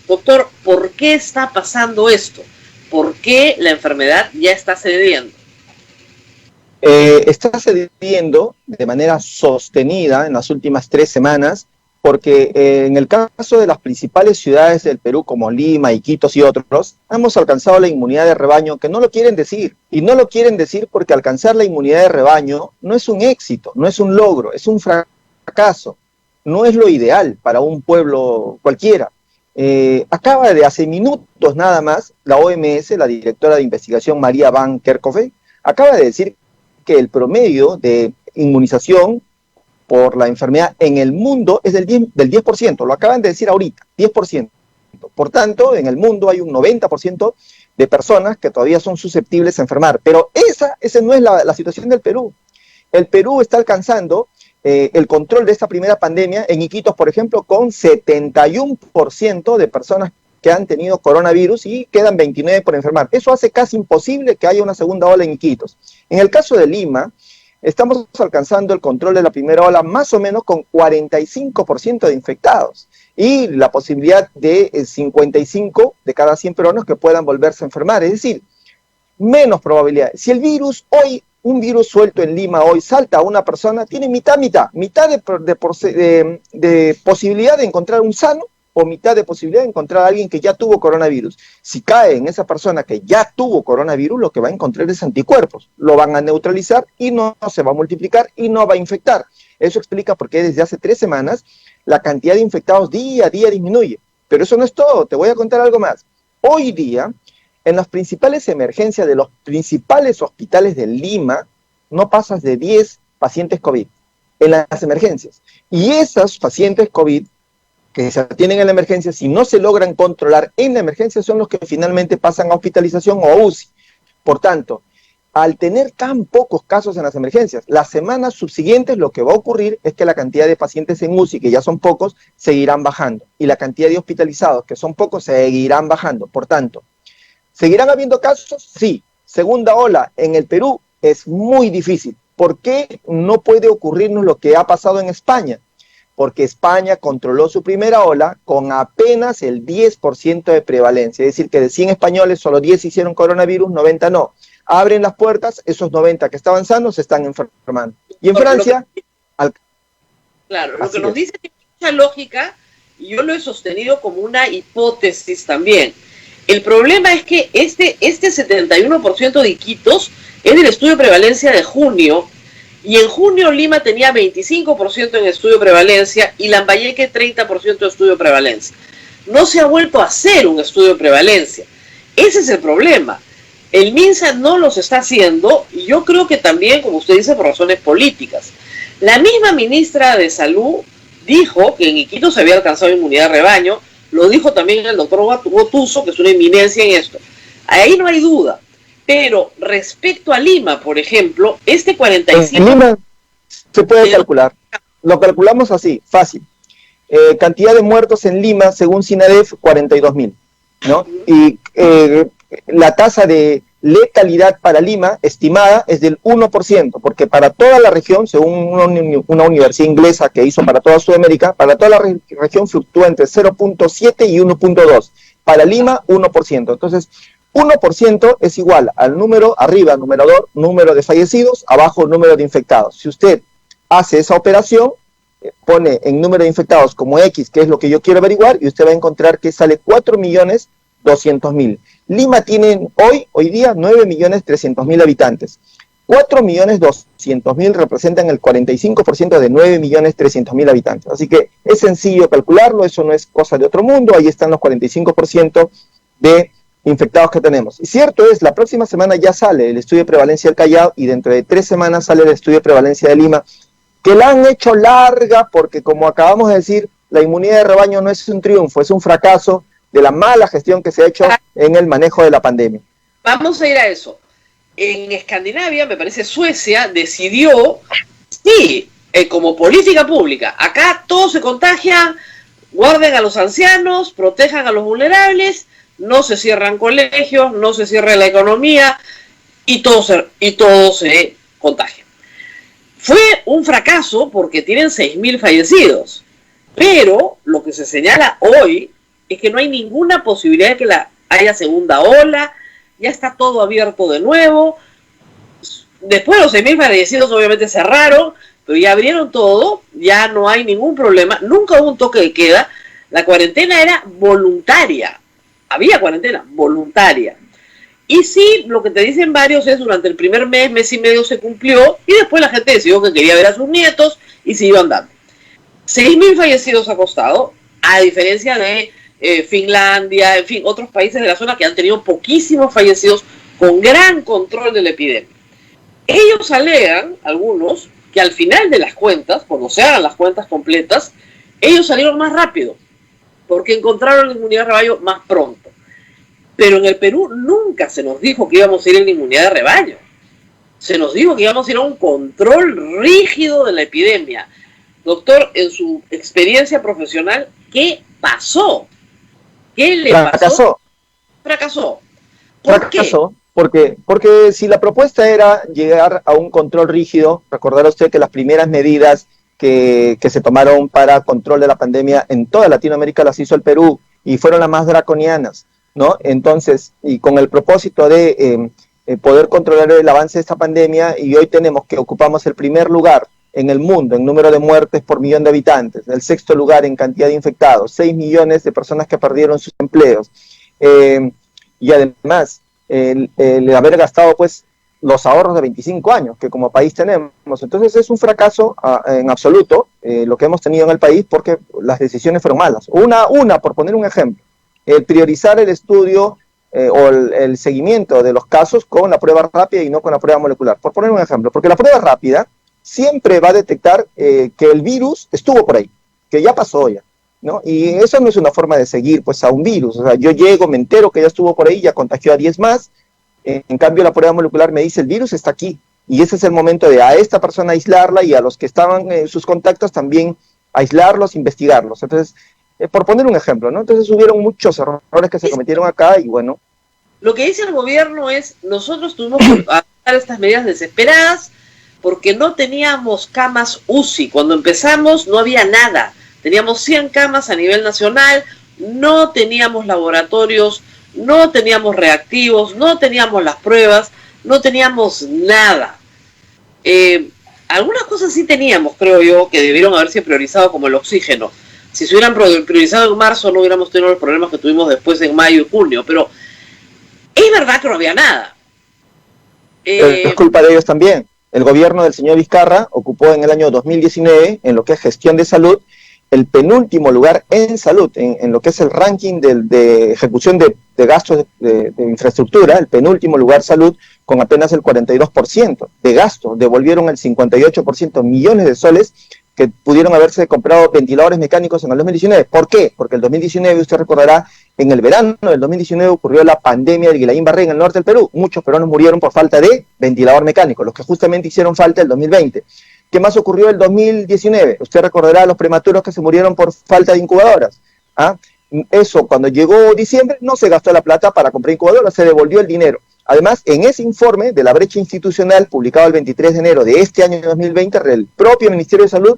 Doctor, ¿por qué está pasando esto? ¿Por qué la enfermedad ya está cediendo? Está cediendo de manera sostenida en las últimas 3 semanas, porque en el caso de las principales ciudades del Perú, como Lima, Iquitos y otros, hemos alcanzado la inmunidad de rebaño, que no lo quieren decir. Y no lo quieren decir porque alcanzar la inmunidad de rebaño no es un éxito, no es un logro, es un fracaso. No es lo ideal para un pueblo cualquiera. Acaba de hace minutos nada más, la OMS, la directora de investigación María Van Kerkhove, acaba de decir que el promedio de inmunización por la enfermedad en el mundo es del 10%, lo acaban de decir ahorita, 10%. Por tanto, en el mundo hay un 90% de personas que todavía son susceptibles a enfermar, pero esa no es la situación del Perú. El Perú está alcanzando el control de esta primera pandemia en Iquitos, por ejemplo, con 71% de personas que han tenido coronavirus y quedan 29 por enfermar. Eso hace casi imposible que haya una segunda ola en Iquitos. En el caso de Lima, estamos alcanzando el control de la primera ola más o menos con 45% de infectados y la posibilidad de 55 de cada 100 peruanos que puedan volverse a enfermar. Es decir, menos probabilidad. Si el virus hoy, un virus suelto en Lima hoy salta a una persona, tiene mitad de posibilidad de encontrar un sano o mitad de posibilidad de encontrar a alguien que ya tuvo coronavirus. Si cae en esa persona que ya tuvo coronavirus, lo que va a encontrar es anticuerpos. Lo van a neutralizar y no se va a multiplicar y no va a infectar. Eso explica por qué desde hace 3 semanas la cantidad de infectados día a día disminuye. Pero eso no es todo, te voy a contar algo más. Hoy día, en las principales emergencias de los principales hospitales de Lima, no pasas de 10 pacientes COVID en las emergencias. Y esos pacientes COVID que se atienden en la emergencia, si no se logran controlar en la emergencia, son los que finalmente pasan a hospitalización o a UCI. Por tanto, al tener tan pocos casos en las emergencias, las semanas subsiguientes lo que va a ocurrir es que la cantidad de pacientes en UCI, que ya son pocos, seguirán bajando. Y la cantidad de hospitalizados, que son pocos, seguirán bajando. Por tanto, ¿seguirán habiendo casos? Sí. Segunda ola en el Perú es muy difícil. ¿Por qué no puede ocurrirnos lo que ha pasado en España? Porque España controló su primera ola con apenas el 10% de prevalencia. Es decir, que de 100 españoles, solo 10 hicieron coronavirus, 90 no. Abren las puertas, esos 90 que estaban sanos se están enfermando. Y en Francia... Claro, lo que nos dice que mucha lógica, y yo lo he sostenido como una hipótesis también. El problema es que este 71% de Iquitos es del estudio de prevalencia de junio, y en junio Lima tenía 25% en estudio de prevalencia y Lambayeque 30% de estudio de prevalencia. No se ha vuelto a hacer un estudio de prevalencia. Ese es el problema. El MINSA no los está haciendo y yo creo que también, como usted dice, por razones políticas. La misma ministra de Salud dijo que en Iquitos se había alcanzado inmunidad de rebaño, lo dijo también el doctor Gotuso, que es una eminencia en esto. Ahí no hay duda. Pero respecto a Lima, por ejemplo, este 45... En Lima se puede calcular. Lo calculamos así, fácil. Cantidad de muertos en Lima, según SINADEF, 42.000, ¿no? Y la tasa de letalidad para Lima, estimada, es del 1%, porque para toda la región, según una universidad inglesa que hizo para toda Sudamérica, para toda la región fluctúa entre 0.7 y 1.2. Para Lima, 1%. Entonces, 1% es igual al número, arriba, numerador, número de fallecidos, abajo, número de infectados. Si usted hace esa operación, pone en número de infectados como X, que es lo que yo quiero averiguar, y usted va a encontrar que sale 4.200.000. Lima tiene hoy día 9.300.000 habitantes. 4.200.000 representan el 45% de 9.300.000 habitantes. Así que es sencillo calcularlo, eso no es cosa de otro mundo, ahí están los 45% de infectados que tenemos. Y cierto es, la próxima semana ya sale el estudio de prevalencia del Callao y dentro de 3 semanas sale el estudio de prevalencia de Lima, que la han hecho larga porque, como acabamos de decir, la inmunidad de rebaño no es un triunfo, es un fracaso de la mala gestión que se ha hecho en el manejo de la pandemia. Vamos a ir a eso. En Escandinavia, me parece Suecia, decidió, sí, como política pública, acá todos se contagian, guarden a los ancianos, protejan a los vulnerables, no se cierran colegios, no se cierra la economía y todo se contagia. Fue un fracaso porque tienen 6.000 fallecidos, pero lo que se señala hoy es que no hay ninguna posibilidad de que haya segunda ola, ya está todo abierto de nuevo. Después los 6.000 fallecidos obviamente cerraron, pero ya abrieron todo, ya no hay ningún problema, nunca hubo un toque de queda, la cuarentena era voluntaria, había cuarentena voluntaria. Y sí, lo que te dicen varios es durante el primer mes y medio se cumplió, y después la gente decidió que quería ver a sus nietos y siguió andando. 6.000 fallecidos ha costado, a diferencia de Finlandia, en fin, otros países de la zona que han tenido poquísimos fallecidos con gran control de la epidemia. Ellos alegan, algunos, que al final de las cuentas, cuando se hagan las cuentas completas, ellos salieron más rápido, porque encontraron la inmunidad de rebaño más pronto. Pero en el Perú nunca se nos dijo que íbamos a ir en la inmunidad de rebaño. Se nos dijo que íbamos a ir a un control rígido de la epidemia. Doctor, en su experiencia profesional, ¿qué pasó? ¿Qué le pasó? Fracasó. ¿Por qué? Porque si la propuesta era llegar a un control rígido, recordará usted que las primeras medidas que se tomaron para control de la pandemia en toda Latinoamérica las hizo el Perú y fueron las más draconianas, ¿no? Entonces, y con el propósito de poder controlar el avance de esta pandemia, y hoy tenemos que ocupamos el primer lugar en el mundo en número de muertes por millón de habitantes, el sexto lugar en cantidad de infectados, 6 millones de personas que perdieron sus empleos, y además el haber gastado pues los ahorros de 25 años que como país tenemos. Entonces es un fracaso en absoluto lo que hemos tenido en el país, porque las decisiones fueron malas. Una por poner un ejemplo, el priorizar el estudio o el seguimiento de los casos con la prueba rápida y no con la prueba molecular, por poner un ejemplo, porque la prueba rápida siempre va a detectar que el virus estuvo por ahí, que ya pasó ya, ¿no? Y eso no es una forma de seguir pues a un virus. O sea, yo llego, me entero que ya estuvo por ahí, ya contagió a 10 más, en cambio la prueba molecular me dice el virus está aquí, y ese es el momento de a esta persona aislarla y a los que estaban en sus contactos también aislarlos, investigarlos. Entonces, por poner un ejemplo, ¿no? Entonces hubieron muchos errores que se cometieron acá y bueno. Lo que dice el gobierno es, nosotros tuvimos que adoptar estas medidas desesperadas porque no teníamos camas UCI. Cuando empezamos no había nada. Teníamos 100 camas a nivel nacional, no teníamos laboratorios, no teníamos reactivos, no teníamos las pruebas, no teníamos nada. Algunas cosas sí teníamos, creo yo, que debieron haberse priorizado, como el oxígeno. Si se hubieran priorizado en marzo, no hubiéramos tenido los problemas que tuvimos después en mayo y junio, pero es verdad que no había nada. Es culpa de ellos también. El gobierno del señor Vizcarra ocupó en el año 2019, en lo que es gestión de salud, el penúltimo lugar en salud, en lo que es el ranking de ejecución de gastos de infraestructura, el penúltimo lugar salud, con apenas el 42% de gasto. Devolvieron el 58%, millones de soles, que pudieron haberse comprado ventiladores mecánicos en el 2019. ¿Por qué? Porque el 2019, usted recordará, en el verano del 2019 ocurrió la pandemia del Guillaín-Barré en el norte del Perú. Muchos peruanos murieron por falta de ventilador mecánico, los que justamente hicieron falta el 2020. ¿Qué más ocurrió el 2019? Usted recordará los prematuros que se murieron por falta de incubadoras. Eso, cuando llegó diciembre, no se gastó la plata para comprar incubadoras, se devolvió el dinero. Además, en ese informe de la brecha institucional, publicado el 23 de enero de este año 2020, el propio Ministerio de Salud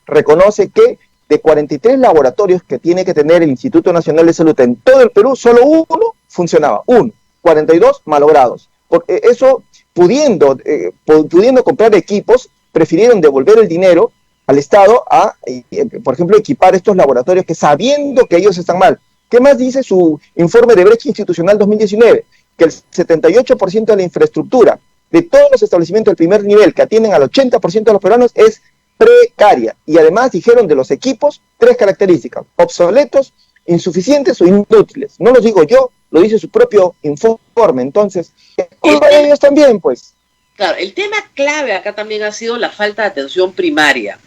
reconoce que de 43 laboratorios que tiene que tener el Instituto Nacional de Salud en todo el Perú, solo uno funcionaba, 42 malogrados. Porque eso, pudiendo comprar equipos, prefirieron devolver el dinero al Estado a, por ejemplo, equipar estos laboratorios que sabiendo que ellos están mal. ¿Qué más dice su informe de brecha institucional 2019? Que el 78% de la infraestructura de todos los establecimientos del primer nivel que atienden al 80% de los peruanos es precaria. Y además dijeron de los equipos 3 características: obsoletos, insuficientes o inútiles. No lo digo yo, lo dice su propio informe. Entonces, es culpa de ellos también, pues. Claro, el tema clave acá también ha sido la falta de atención primaria.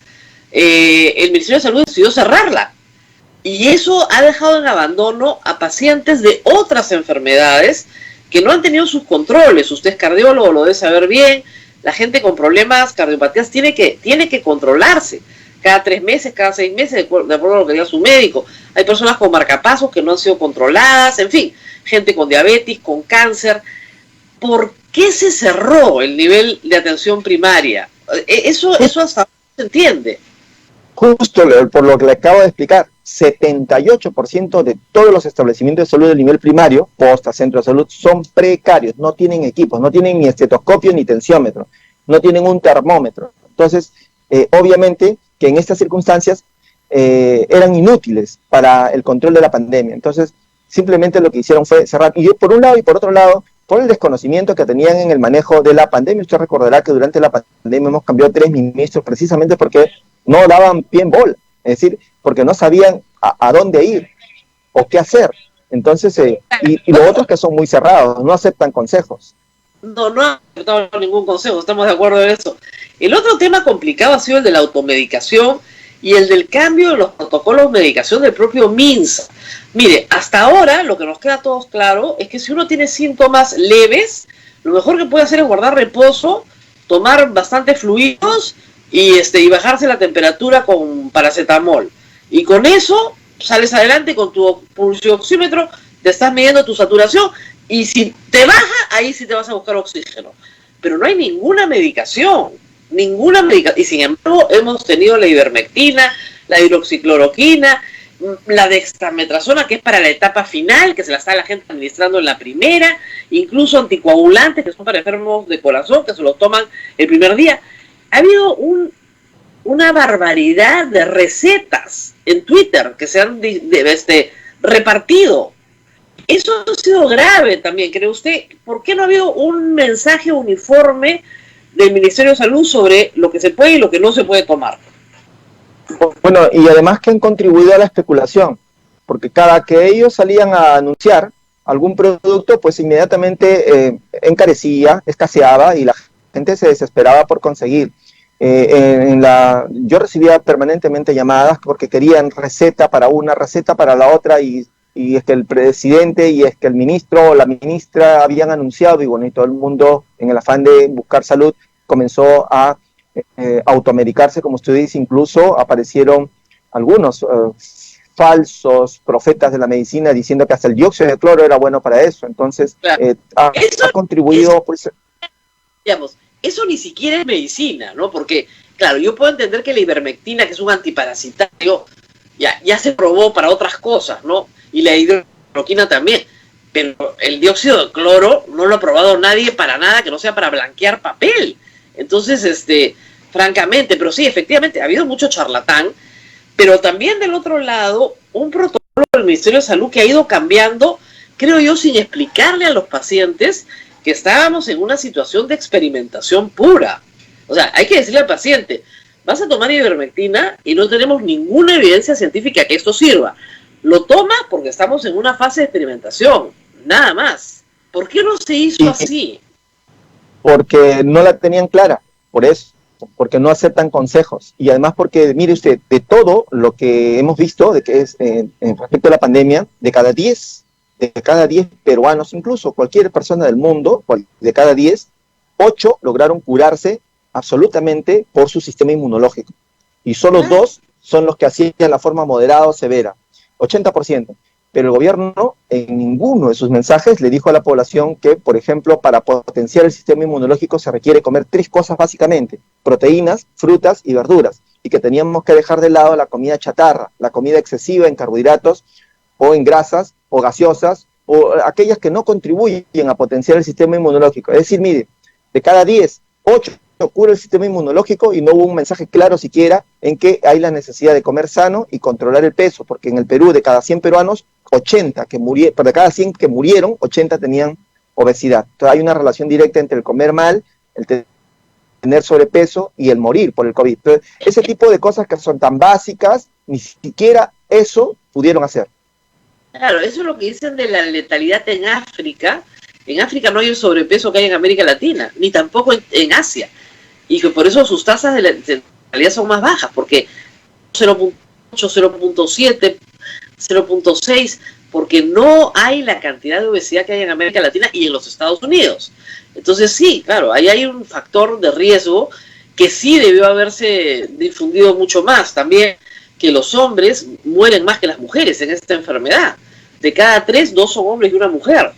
El Ministerio de Salud decidió cerrarla. Y eso ha dejado en abandono a pacientes de otras enfermedades que no han tenido sus controles. Usted es cardiólogo, lo debe saber bien. La gente con problemas, cardiopatías, tiene que controlarse. cada 3 meses, cada 6 meses, de acuerdo a lo que diga su médico. Hay personas con marcapasos que no han sido controladas, en fin, gente con diabetes, con cáncer. ¿Por qué se cerró el nivel de atención primaria? Eso hasta ahora no se entiende. Justo por lo que le acabo de explicar, 78% de todos los establecimientos de salud del nivel primario, postas, centros de salud, son precarios, no tienen equipos, no tienen ni estetoscopio ni tensiómetro, no tienen un termómetro. Entonces, obviamente que en estas circunstancias eran inútiles para el control de la pandemia. Entonces, simplemente lo que hicieron fue cerrar. Y por un lado y por otro lado, por el desconocimiento que tenían en el manejo de la pandemia. Usted recordará que durante la pandemia hemos cambiado 3 ministros precisamente porque no daban pie en bola, es decir, porque no sabían a dónde ir o qué hacer. Entonces, y los otros que son muy cerrados, no aceptan consejos. No han aceptado ningún consejo, estamos de acuerdo en eso. El otro tema complicado ha sido el de la automedicación y el del cambio de los protocolos de medicación del propio MINSA. Mire, hasta ahora lo que nos queda a todos claro es que si uno tiene síntomas leves, lo mejor que puede hacer es guardar reposo, tomar bastantes fluidos y bajarse la temperatura con paracetamol. Y con eso sales adelante con tu pulsioxímetro, te estás midiendo tu saturación y si te baja, ahí sí te vas a buscar oxígeno. Pero no hay ninguna medicación. Y sin embargo hemos tenido la ivermectina, la hidroxicloroquina, la dexametasona, que es para la etapa final, que se la está la gente administrando en la primera, incluso anticoagulantes, que son para enfermos de corazón, que se los toman el primer día. Ha habido una barbaridad de recetas en Twitter que se han repartido. Eso ha sido grave también, ¿cree usted? ¿Por qué no ha habido un mensaje uniforme del Ministerio de Salud sobre lo que se puede y lo que no se puede tomar? Bueno, y además que han contribuido a la especulación, porque cada que ellos salían a anunciar algún producto, pues inmediatamente encarecía, escaseaba y la gente se desesperaba por conseguir. Yo recibía permanentemente llamadas porque querían receta para una, receta para la otra, y es que el presidente y es que el ministro o la ministra habían anunciado, y bueno, y todo el mundo en el afán de buscar salud comenzó a automedicarse, como usted dice. Incluso aparecieron algunos falsos profetas de la medicina diciendo que hasta el dióxido de cloro era bueno para eso. Entonces, claro, ha contribuido, pues... Digamos, eso ni siquiera es medicina, ¿no? Porque, claro, yo puedo entender que la ivermectina, que es un antiparasitario, ya se probó para otras cosas, ¿no? Y la hidroxicloroquina también. Pero el dióxido de cloro no lo ha probado nadie para nada que no sea para blanquear papel. Entonces, francamente, pero sí, efectivamente, ha habido mucho charlatán, pero también del otro lado, un protocolo del Ministerio de Salud que ha ido cambiando, creo yo, sin explicarle a los pacientes que estábamos en una situación de experimentación pura. O sea, hay que decirle al paciente, vas a tomar ivermectina y no tenemos ninguna evidencia científica que esto sirva. Lo toma porque estamos en una fase de experimentación, nada más. ¿Por qué no se hizo así? Porque no la tenían clara, por eso, porque no aceptan consejos, y además porque, mire usted, de todo lo que hemos visto, de que es respecto a la pandemia, de cada 10 peruanos, incluso cualquier persona del mundo, de cada 10, 8 lograron curarse absolutamente por su sistema inmunológico, y solo 2 son los que hacían la forma moderada o severa, 80%. Pero el gobierno en ninguno de sus mensajes le dijo a la población que, por ejemplo, para potenciar el sistema inmunológico se requiere comer 3 cosas básicamente: proteínas, frutas y verduras, y que teníamos que dejar de lado la comida chatarra, la comida excesiva en carbohidratos o en grasas o gaseosas, o aquellas que no contribuyen a potenciar el sistema inmunológico. Es decir, mire, de cada 10, 8 cura el sistema inmunológico, y no hubo un mensaje claro siquiera en que hay la necesidad de comer sano y controlar el peso, porque en el Perú, de cada 100 peruanos, 80 que murieron, pero de cada 100 que murieron, 80 tenían obesidad. Entonces hay una relación directa entre el comer mal, el tener sobrepeso y el morir por el COVID. Entonces, ese tipo de cosas que son tan básicas, ni siquiera eso pudieron hacer. Claro, eso es lo que dicen de la letalidad en África. En África no hay el sobrepeso que hay en América Latina, ni tampoco en Asia. Y que por eso sus tasas de letalidad son más bajas, porque 0.8, 0.7, 0.6, porque no hay la cantidad de obesidad que hay en América Latina y en los Estados Unidos. Entonces sí, claro, ahí hay un factor de riesgo que sí debió haberse difundido mucho más también, que los hombres mueren más que las mujeres en esta enfermedad. De cada 3, 2 son hombres y una mujer.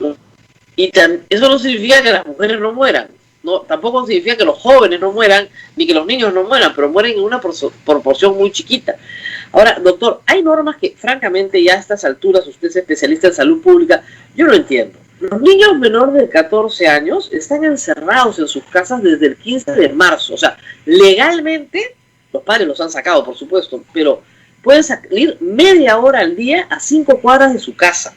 Y eso no significa que las mujeres no mueran, no, tampoco significa que los jóvenes no mueran, ni que los niños no mueran, pero mueren en una proporción muy chiquita. Ahora, doctor, hay normas que, francamente, ya a estas alturas, usted es especialista en salud pública, yo no entiendo. Los niños menores de 14 años están encerrados en sus casas desde el 15 de marzo. O sea, legalmente, los padres los han sacado, por supuesto, pero pueden salir media hora al día a 5 cuadras de su casa.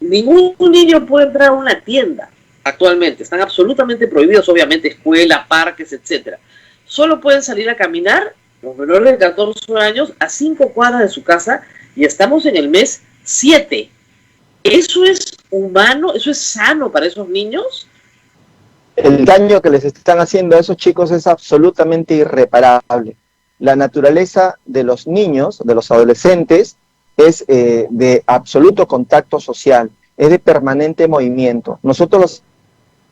Ningún niño puede entrar a una tienda actualmente. Están absolutamente prohibidos, obviamente, escuelas, parques, etcétera. Solo pueden salir a caminar los menores de 14 años a 5 cuadras de su casa y estamos en el mes 7. ¿Eso es humano? ¿Eso es sano para esos niños? El daño que les están haciendo a esos chicos es absolutamente irreparable. La naturaleza de los niños, de los adolescentes, es de absoluto contacto social, es de permanente movimiento. Nosotros los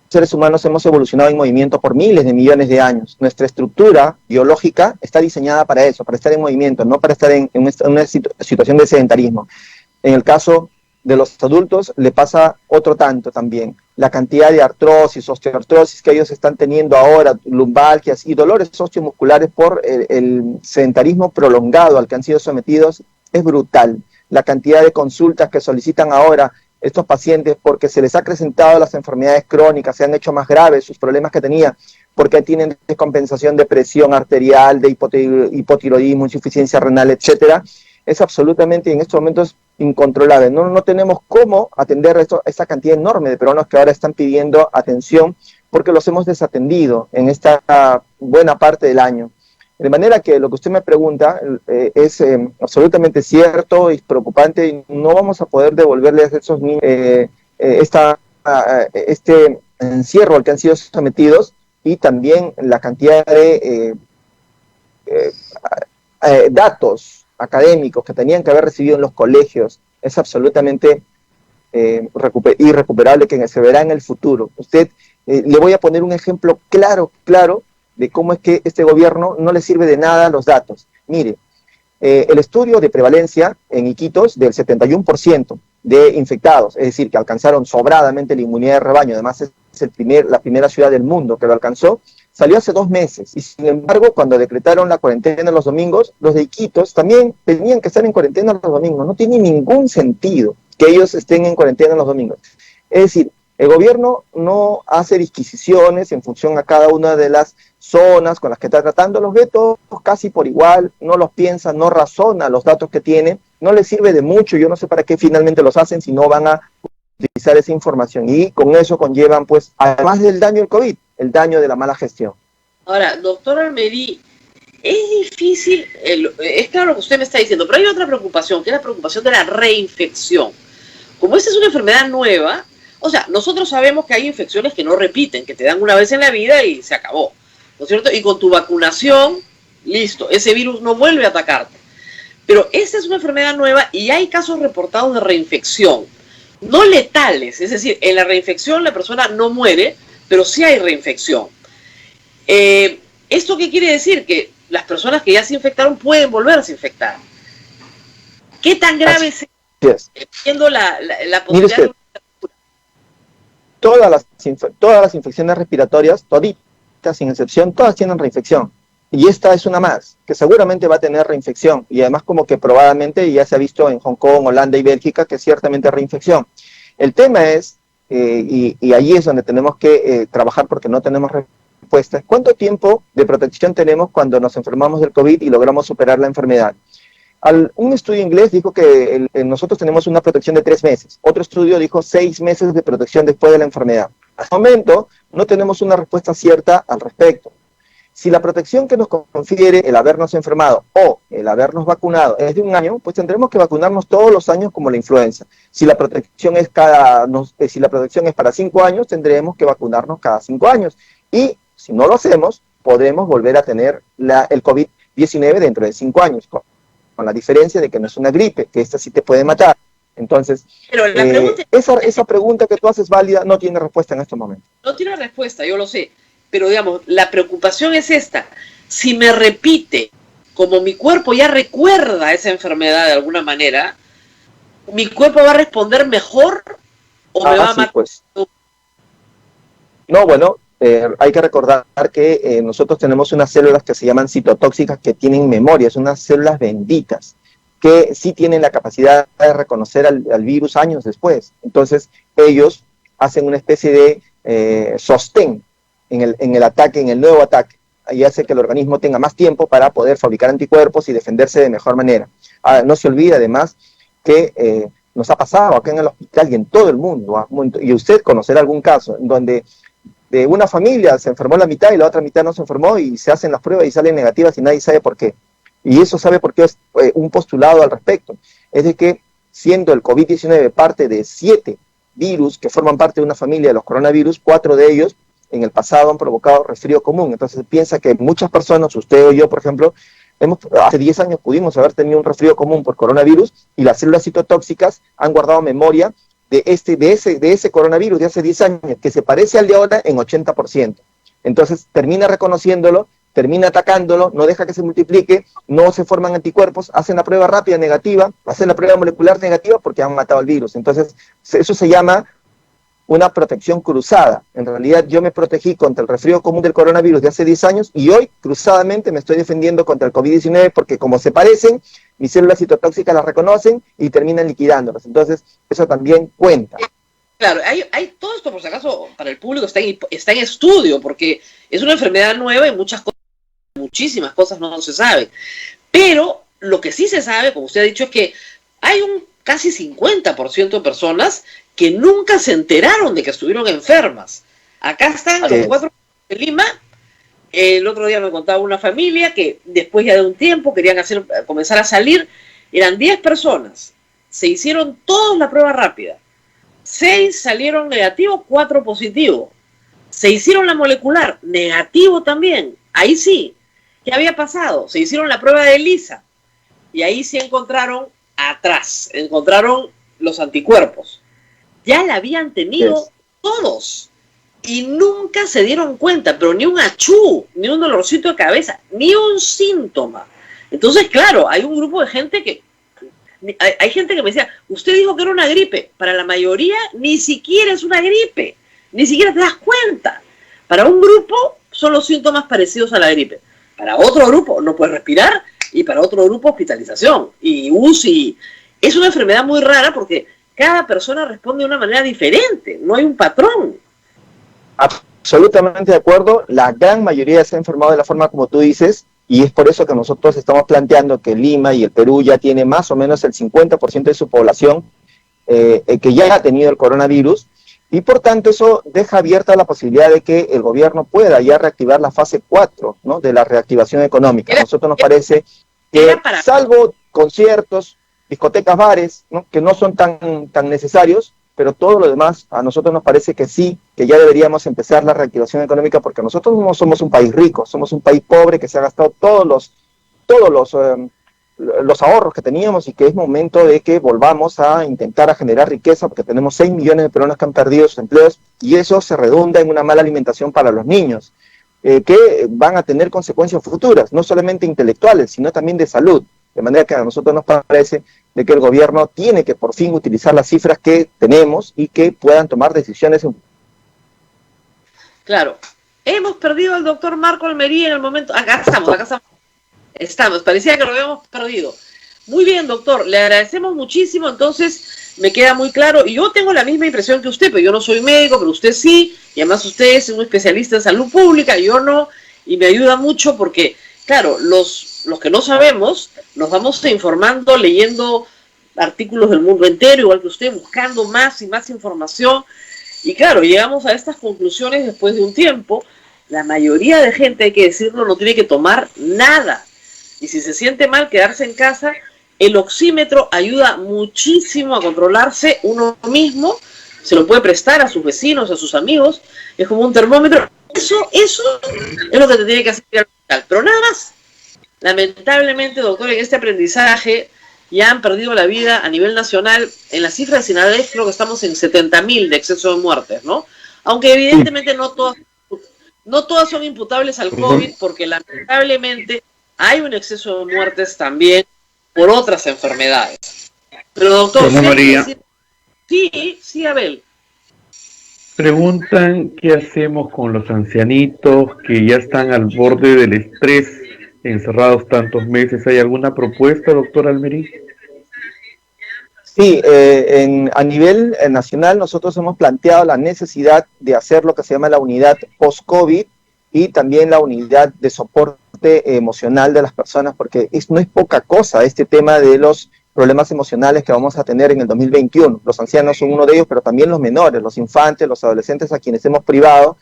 seres humanos hemos evolucionado en movimiento por miles de millones de años. Nuestra estructura biológica está diseñada para eso, para estar en movimiento, no para estar en una situación de sedentarismo. En el caso de los adultos le pasa otro tanto también. La cantidad de artrosis, osteoartrosis que ellos están teniendo ahora, lumbalgias y dolores osteomusculares por el sedentarismo prolongado al que han sido sometidos es brutal. La cantidad de consultas que solicitan ahora estos pacientes porque se les ha acrecentado las enfermedades crónicas, se han hecho más graves sus problemas que tenían, porque tienen descompensación de presión arterial, de hipotiroidismo, insuficiencia renal, etcétera, es absolutamente en estos momentos incontrolable. No tenemos cómo atender esta cantidad enorme de peruanos que ahora están pidiendo atención porque los hemos desatendido en esta buena parte del año. De manera que lo que usted me pregunta es absolutamente cierto y preocupante, y no vamos a poder devolverles a esos niños este encierro al que han sido sometidos, y también la cantidad de datos académicos que tenían que haber recibido en los colegios es absolutamente irrecuperable, que se verá en el futuro. Usted, le voy a poner un ejemplo claro de cómo es que este gobierno no le sirve de nada los datos. Mire, el estudio de prevalencia en Iquitos del 71% de infectados, es decir, que alcanzaron sobradamente la inmunidad de rebaño, además es la primera ciudad del mundo que lo alcanzó, salió hace 2 meses, y sin embargo, cuando decretaron la cuarentena los domingos, los de Iquitos también tenían que estar en cuarentena los domingos. No tiene ningún sentido que ellos estén en cuarentena los domingos. Es decir, el gobierno no hace disquisiciones en función a cada una de las zonas con las que está tratando, los ve todos casi por igual, no los piensa, no razona los datos que tiene, no les sirve de mucho. Yo no sé para qué finalmente los hacen si no van a utilizar esa información, y con eso conllevan, pues, además del daño del COVID, el daño de la mala gestión. Ahora, doctor Almerí, es difícil, es claro lo que usted me está diciendo, pero hay otra preocupación, que es la preocupación de la reinfección. Como esta es una enfermedad nueva, o sea, nosotros sabemos que hay infecciones que no repiten, que te dan una vez en la vida y se acabó, ¿no es cierto? Y con tu vacunación, listo, ese virus no vuelve a atacarte. Pero esta es una enfermedad nueva y hay casos reportados de reinfección, no letales, es decir, en la reinfección la persona no muere, pero sí hay reinfección. ¿Esto qué quiere decir? Que las personas que ya se infectaron pueden volverse a infectar. ¿Qué tan grave es viendo la posibilidad de... Todas las infecciones respiratorias, toditas sin excepción, todas tienen reinfección. Y esta es una más, que seguramente va a tener reinfección. Y además, como que probablemente ya se ha visto en Hong Kong, Holanda y Bélgica, que ciertamente hay reinfección. El tema es, y allí es donde tenemos que trabajar porque no tenemos respuesta, ¿cuánto tiempo de protección tenemos cuando nos enfermamos del COVID y logramos superar la enfermedad? Un estudio inglés dijo que nosotros tenemos una protección de 3 meses. Otro estudio dijo 6 meses de protección después de la enfermedad. Hasta el momento no tenemos una respuesta cierta al respecto. Si la protección que nos confiere el habernos enfermado o el habernos vacunado es de 1 año, pues tendremos que vacunarnos todos los años como la influenza. Si la protección es para 5 años, tendremos que vacunarnos cada 5 años. Y si no lo hacemos, podremos volver a tener el COVID-19 dentro de 5 años, con la diferencia de que no es una gripe, que esta sí te puede matar. Entonces, pero la pregunta esa pregunta que tú haces válida no tiene respuesta en este momento. No tiene respuesta, yo lo sé. pero digamos, la preocupación es esta. Si me repite, como mi cuerpo ya recuerda esa enfermedad de alguna manera, ¿mi cuerpo va a responder mejor o me va a matar? Pues. No, bueno, hay que recordar que nosotros tenemos unas células que se llaman citotóxicas que tienen memoria, son unas células benditas, que sí tienen la capacidad de reconocer al virus años después. Entonces, ellos hacen una especie de sostén en el ataque, en el nuevo ataque, y hace que el organismo tenga más tiempo para poder fabricar anticuerpos y defenderse de mejor manera. No se olvide además que nos ha pasado acá en el hospital y en todo el mundo, y usted conocerá algún caso en donde de una familia se enfermó la mitad y la otra mitad no se enfermó y se hacen las pruebas y salen negativas y nadie sabe por qué. Y eso sabe por qué es un postulado al respecto. Es de que siendo el COVID-19 parte de 7 virus que forman parte de una familia de los coronavirus, 4 de ellos en el pasado han provocado resfrío común. Entonces piensa que muchas personas, usted o yo, por ejemplo, hace 10 años pudimos haber tenido un resfrío común por coronavirus y las células citotóxicas han guardado memoria de ese coronavirus de hace 10 años, que se parece al de ahora en 80%. Entonces termina reconociéndolo, termina atacándolo, no deja que se multiplique, no se forman anticuerpos, hacen la prueba rápida negativa, hacen la prueba molecular negativa porque han matado al virus. Entonces eso se llama una protección cruzada. En realidad yo me protegí contra el resfrío común del coronavirus de hace 10 años y hoy cruzadamente me estoy defendiendo contra el COVID-19 porque como se parecen, mis células citotóxicas las reconocen y terminan liquidándolas. Entonces eso también cuenta. Claro, hay todo esto, por si acaso, para el público está en estudio, porque es una enfermedad nueva y muchísimas cosas no se saben. Pero lo que sí se sabe, como usted ha dicho, es que hay un casi 50% de personas que nunca se enteraron de que estuvieron enfermas. Acá están los 4 de Lima. El otro día me contaba una familia que después ya de un tiempo querían comenzar a salir. Eran 10 personas. Se hicieron todos la prueba rápida. 6 salieron negativos, 4 positivos. Se hicieron la molecular, negativo también. Ahí sí. ¿Qué había pasado? Se hicieron la prueba de ELISA. Y ahí sí encontraron los anticuerpos. Ya la habían tenido todos y nunca se dieron cuenta, pero ni un achú, ni un dolorcito de cabeza, ni un síntoma. Entonces, claro, hay un grupo de gente hay gente que me decía, usted dijo que era una gripe. Para la mayoría ni siquiera es una gripe, ni siquiera te das cuenta. Para un grupo son los síntomas parecidos a la gripe. Para otro grupo no puedes respirar y para otro grupo hospitalización y UCI. Es una enfermedad muy rara porque cada persona responde de una manera diferente, no hay un patrón. Absolutamente de acuerdo, la gran mayoría se ha enfermado de la forma como tú dices, y es por eso que nosotros estamos planteando que Lima y el Perú ya tiene más o menos el 50% de su población que ya ha tenido el coronavirus, y por tanto eso deja abierta la posibilidad de que el gobierno pueda ya reactivar la fase 4, ¿no?, de la reactivación económica. A nosotros nos parece que, salvo conciertos, discotecas, bares, ¿no?, que no son tan necesarios, pero todo lo demás a nosotros nos parece que sí, que ya deberíamos empezar la reactivación económica, porque nosotros no somos un país rico, somos un país pobre que se ha gastado todos los ahorros que teníamos y que es momento de que volvamos a intentar a generar riqueza, porque tenemos 6 millones de peruanos que han perdido sus empleos y eso se redunda en una mala alimentación para los niños, que van a tener consecuencias futuras, no solamente intelectuales, sino también de salud. De manera que a nosotros nos parece de que el gobierno tiene que por fin utilizar las cifras que tenemos y que puedan tomar decisiones. Claro. Hemos perdido al doctor Marco Almería en el momento. Acá estamos. Parecía que lo habíamos perdido. Muy bien, doctor. Le agradecemos muchísimo. Entonces, me queda muy claro. Y yo tengo la misma impresión que usted, pero yo no soy médico, pero usted sí. Y además usted es un especialista en salud pública, yo no. Y me ayuda mucho porque, claro, los que no sabemos, nos vamos informando, leyendo artículos del mundo entero, igual que usted, buscando más y más información. Y claro, llegamos a estas conclusiones después de un tiempo. La mayoría de gente, hay que decirlo, no tiene que tomar nada. Y si se siente mal, quedarse en casa. El oxímetro ayuda muchísimo a controlarse uno mismo. Se lo puede prestar a sus vecinos, a sus amigos. Es como un termómetro. Eso es lo que te tiene que hacer al hospital. Pero nada más. Lamentablemente, doctor, en este aprendizaje ya han perdido la vida a nivel nacional. En las cifras de Sinadef creo que estamos en 70.000 de exceso de muertes, ¿no? Aunque evidentemente no todas No todas son imputables al COVID porque lamentablemente hay un exceso de muertes también por otras enfermedades. Pero doctor, Rosa María, sí, Abel. preguntan qué hacemos con los ancianitos que ya están al borde del estrés, encerrados tantos meses. ¿Hay alguna propuesta, doctor Almerí? Sí, a nivel nacional nosotros hemos planteado la necesidad de hacer lo que se llama la unidad post-COVID y también la unidad de soporte emocional de las personas, porque no es poca cosa este tema de los problemas emocionales que vamos a tener en el 2021. Los ancianos son uno de ellos, pero también los menores, los infantes, los adolescentes a quienes hemos privado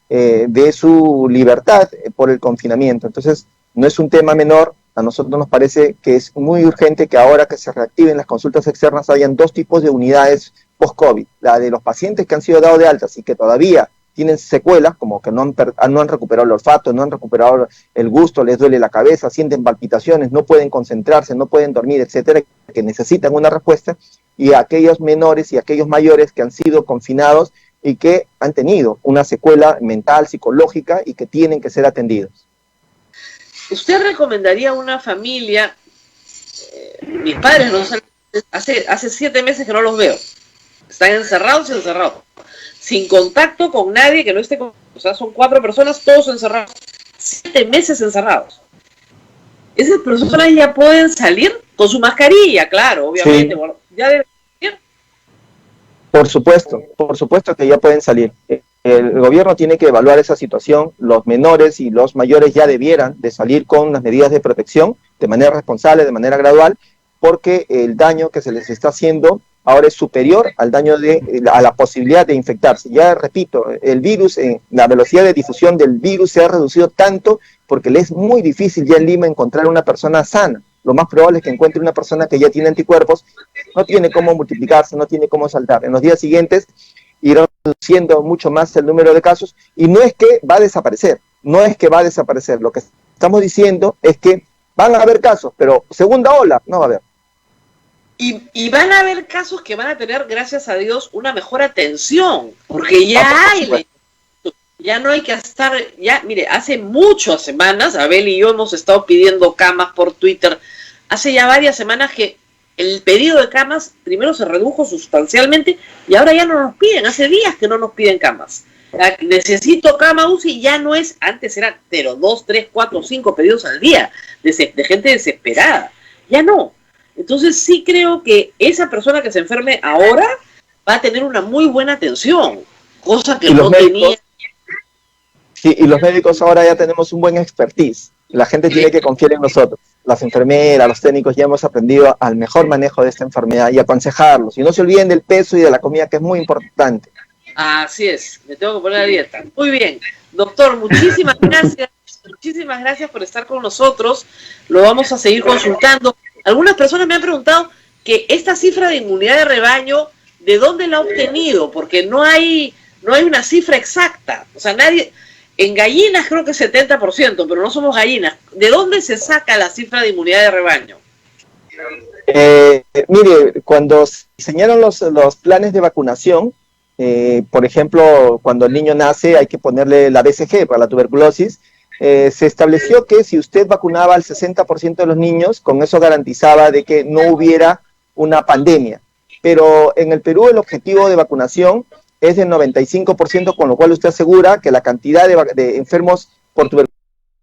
de su libertad por el confinamiento. Entonces, no es un tema menor. A nosotros nos parece que es muy urgente que ahora que se reactiven las consultas externas hayan dos tipos de unidades post-COVID. La de los pacientes que han sido dados de altas y que todavía tienen secuelas, como que no han recuperado el olfato, no han recuperado el gusto, les duele la cabeza, sienten palpitaciones, no pueden concentrarse, no pueden dormir, etcétera, que necesitan una respuesta, y a aquellos menores y aquellos mayores que han sido confinados y que han tenido una secuela mental, psicológica y que tienen que ser atendidos. ¿Usted recomendaría a una familia? Mis padres no salen, hace 7 meses que no los veo. Están encerrados, sin contacto con nadie que no esté con... O sea, son 4 personas, todos encerrados. 7 meses encerrados. Esas personas ya pueden salir con su mascarilla, claro, obviamente. Sí. Bueno, ya deben salir. Por supuesto que ya pueden salir. El gobierno tiene que evaluar esa situación. Los menores y los mayores ya debieran de salir con las medidas de protección de manera responsable, de manera gradual, porque el daño que se les está haciendo ahora es superior al daño a la posibilidad de infectarse. Ya repito, el virus, la velocidad de difusión del virus se ha reducido tanto porque le es muy difícil ya en Lima encontrar una persona sana. Lo más probable es que encuentre una persona que ya tiene anticuerpos, no tiene cómo multiplicarse, no tiene cómo saltar. En los días siguientes irá reduciendo mucho más el número de casos y no es que va a desaparecer, Lo que estamos diciendo es que van a haber casos, pero segunda ola no va a haber. Y van a haber casos que van a tener, gracias a Dios, una mejor atención, porque ya no hay que estar, mire, hace muchas semanas, Abel y yo hemos estado pidiendo camas por Twitter, hace ya varias semanas que el pedido de camas primero se redujo sustancialmente y ahora ya no nos piden, hace días que no nos piden camas. Necesito cama UCI, ya no es, antes eran 2, 3, 4, 5 pedidos al día de gente desesperada, ya no. Entonces sí creo que esa persona que se enferme ahora va a tener una muy buena atención, cosa que no tenía. Sí, y los médicos ahora ya tenemos un buen expertise. La gente tiene que confiar en nosotros. Las enfermeras, los técnicos ya hemos aprendido al mejor manejo de esta enfermedad y aconsejarlos. Y no se olviden del peso y de la comida, que es muy importante. Así es, me tengo que poner a dieta. Muy bien, doctor, muchísimas gracias. Muchísimas gracias por estar con nosotros. Lo vamos a seguir consultando. Algunas personas me han preguntado que esta cifra de inmunidad de rebaño, ¿de dónde la ha obtenido? Porque no hay una cifra exacta. O sea, nadie... En gallinas creo que 70%, pero no somos gallinas. ¿De dónde se saca la cifra de inmunidad de rebaño? Mire, cuando se diseñaron los planes de vacunación, por ejemplo, cuando el niño nace hay que ponerle la BCG para la tuberculosis, se estableció que si usted vacunaba al 60% de los niños, con eso garantizaba de que no hubiera una pandemia. Pero en el Perú el objetivo de vacunación es del 95%, con lo cual usted asegura que la cantidad de enfermos por tuberculosis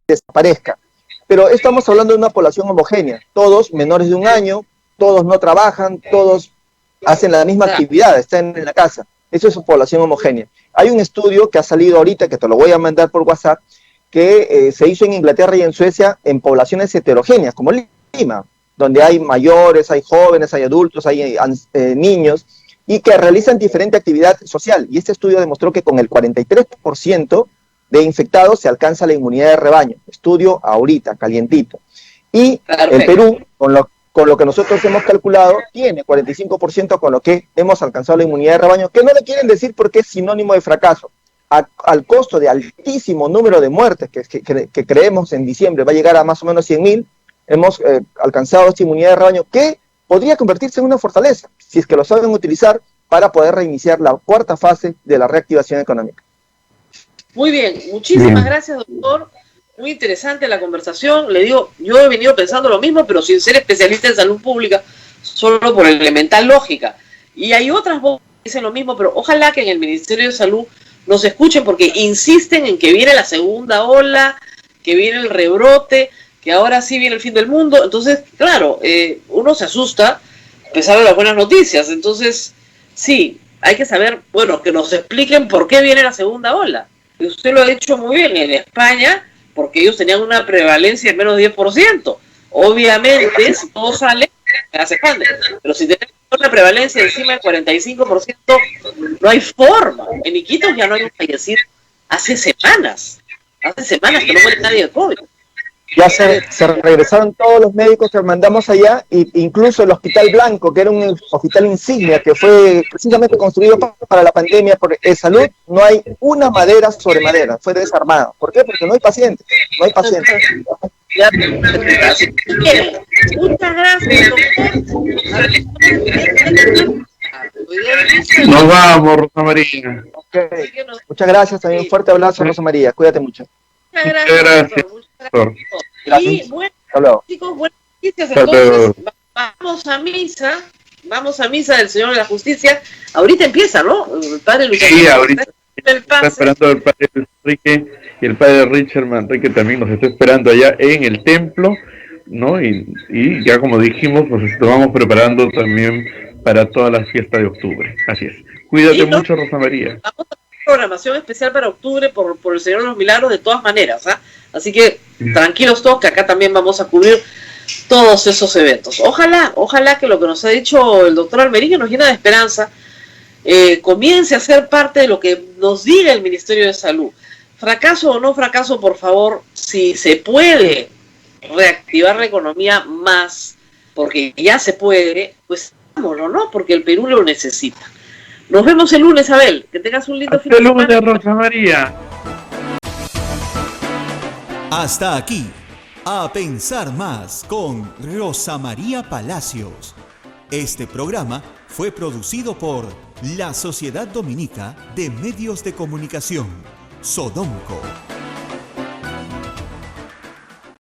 desaparezca. Pero estamos hablando de una población homogénea, todos menores de 1 año, todos no trabajan, todos hacen la misma actividad, están en la casa. Eso es una población homogénea. Hay un estudio que ha salido ahorita, que te lo voy a mandar por WhatsApp, que se hizo en Inglaterra y en Suecia en poblaciones heterogéneas, como Lima, donde hay mayores, hay jóvenes, hay adultos, hay niños, y que realizan diferente actividad social. Y este estudio demostró que con el 43% de infectados se alcanza la inmunidad de rebaño. Estudio ahorita, calientito. Y el Perú, con lo que nosotros hemos calculado, tiene 45%, con lo que hemos alcanzado la inmunidad de rebaño, que no le quieren decir porque es sinónimo de fracaso. Al costo de altísimo número de muertes que creemos en diciembre va a llegar a más o menos 100.000, hemos alcanzado esta inmunidad de rebaño que podría convertirse en una fortaleza, si es que lo saben utilizar para poder reiniciar la 4ª fase de la reactivación económica. Muy bien, muchísimas gracias, doctor. Muy interesante la conversación. Le digo, yo he venido pensando lo mismo, pero sin ser especialista en salud pública, solo por elemental lógica. Y hay otras voces que dicen lo mismo, pero ojalá que en el Ministerio de Salud nos escuchen, porque insisten en que viene la segunda ola, que viene el rebrote, que ahora sí viene el fin del mundo. Entonces, claro, uno se asusta a pesar de las buenas noticias. Entonces, sí, hay que saber, bueno, que nos expliquen por qué viene la segunda ola. Y usted lo ha dicho muy bien, en España, porque ellos tenían una prevalencia de menos de 10%. Obviamente, si todo sale, se expande. Pero si tenemos una prevalencia encima del 45%, no hay forma. En Iquitos ya no hay un fallecido hace semanas. Hace semanas que no muere nadie de COVID. Ya se regresaron todos los médicos que mandamos allá, e incluso el Hospital Blanco, que era un hospital insignia, que fue precisamente construido para la pandemia por salud, no hay una madera sobre madera, fue desarmado. ¿Por qué? Porque no hay pacientes, no hay pacientes. Así que, muchas gracias, doctor. Nos vamos, Rosa María. Okay. Muchas gracias, también un fuerte abrazo, Rosa María, cuídate mucho. Muchas gracias, doctor. Y bueno, chicos, buenas noticias. Entonces, vamos a misa del Señor de la Justicia. Ahorita empieza, ¿no? El padre Luis. Sí, ahorita está esperando el padre Enrique, y el padre Richard Manrique también nos está esperando allá en el templo, ¿no? Y ya como dijimos, pues estamos preparando también para toda la fiesta de octubre. Así es. Cuídate mucho, Rosa María. Vamos a programación especial para octubre por el Señor de los Milagros de todas maneras, ¿ah? Así que tranquilos todos, que acá también vamos a cubrir todos esos eventos. Ojalá que lo que nos ha dicho el doctor Almería nos llena de esperanza, comience a ser parte de lo que nos diga el Ministerio de Salud. Fracaso o no fracaso, por favor, si se puede reactivar la economía más, porque ya se puede, pues vámonos, ¿no? Porque el Perú lo necesita. Nos vemos el lunes, Abel. Que tengas un lindo fin de semana. Hasta el lunes, Rosa María. Hasta aquí, A Pensar Más con Rosa María Palacios. Este programa fue producido por la Sociedad Dominica de Medios de Comunicación, Sodomco.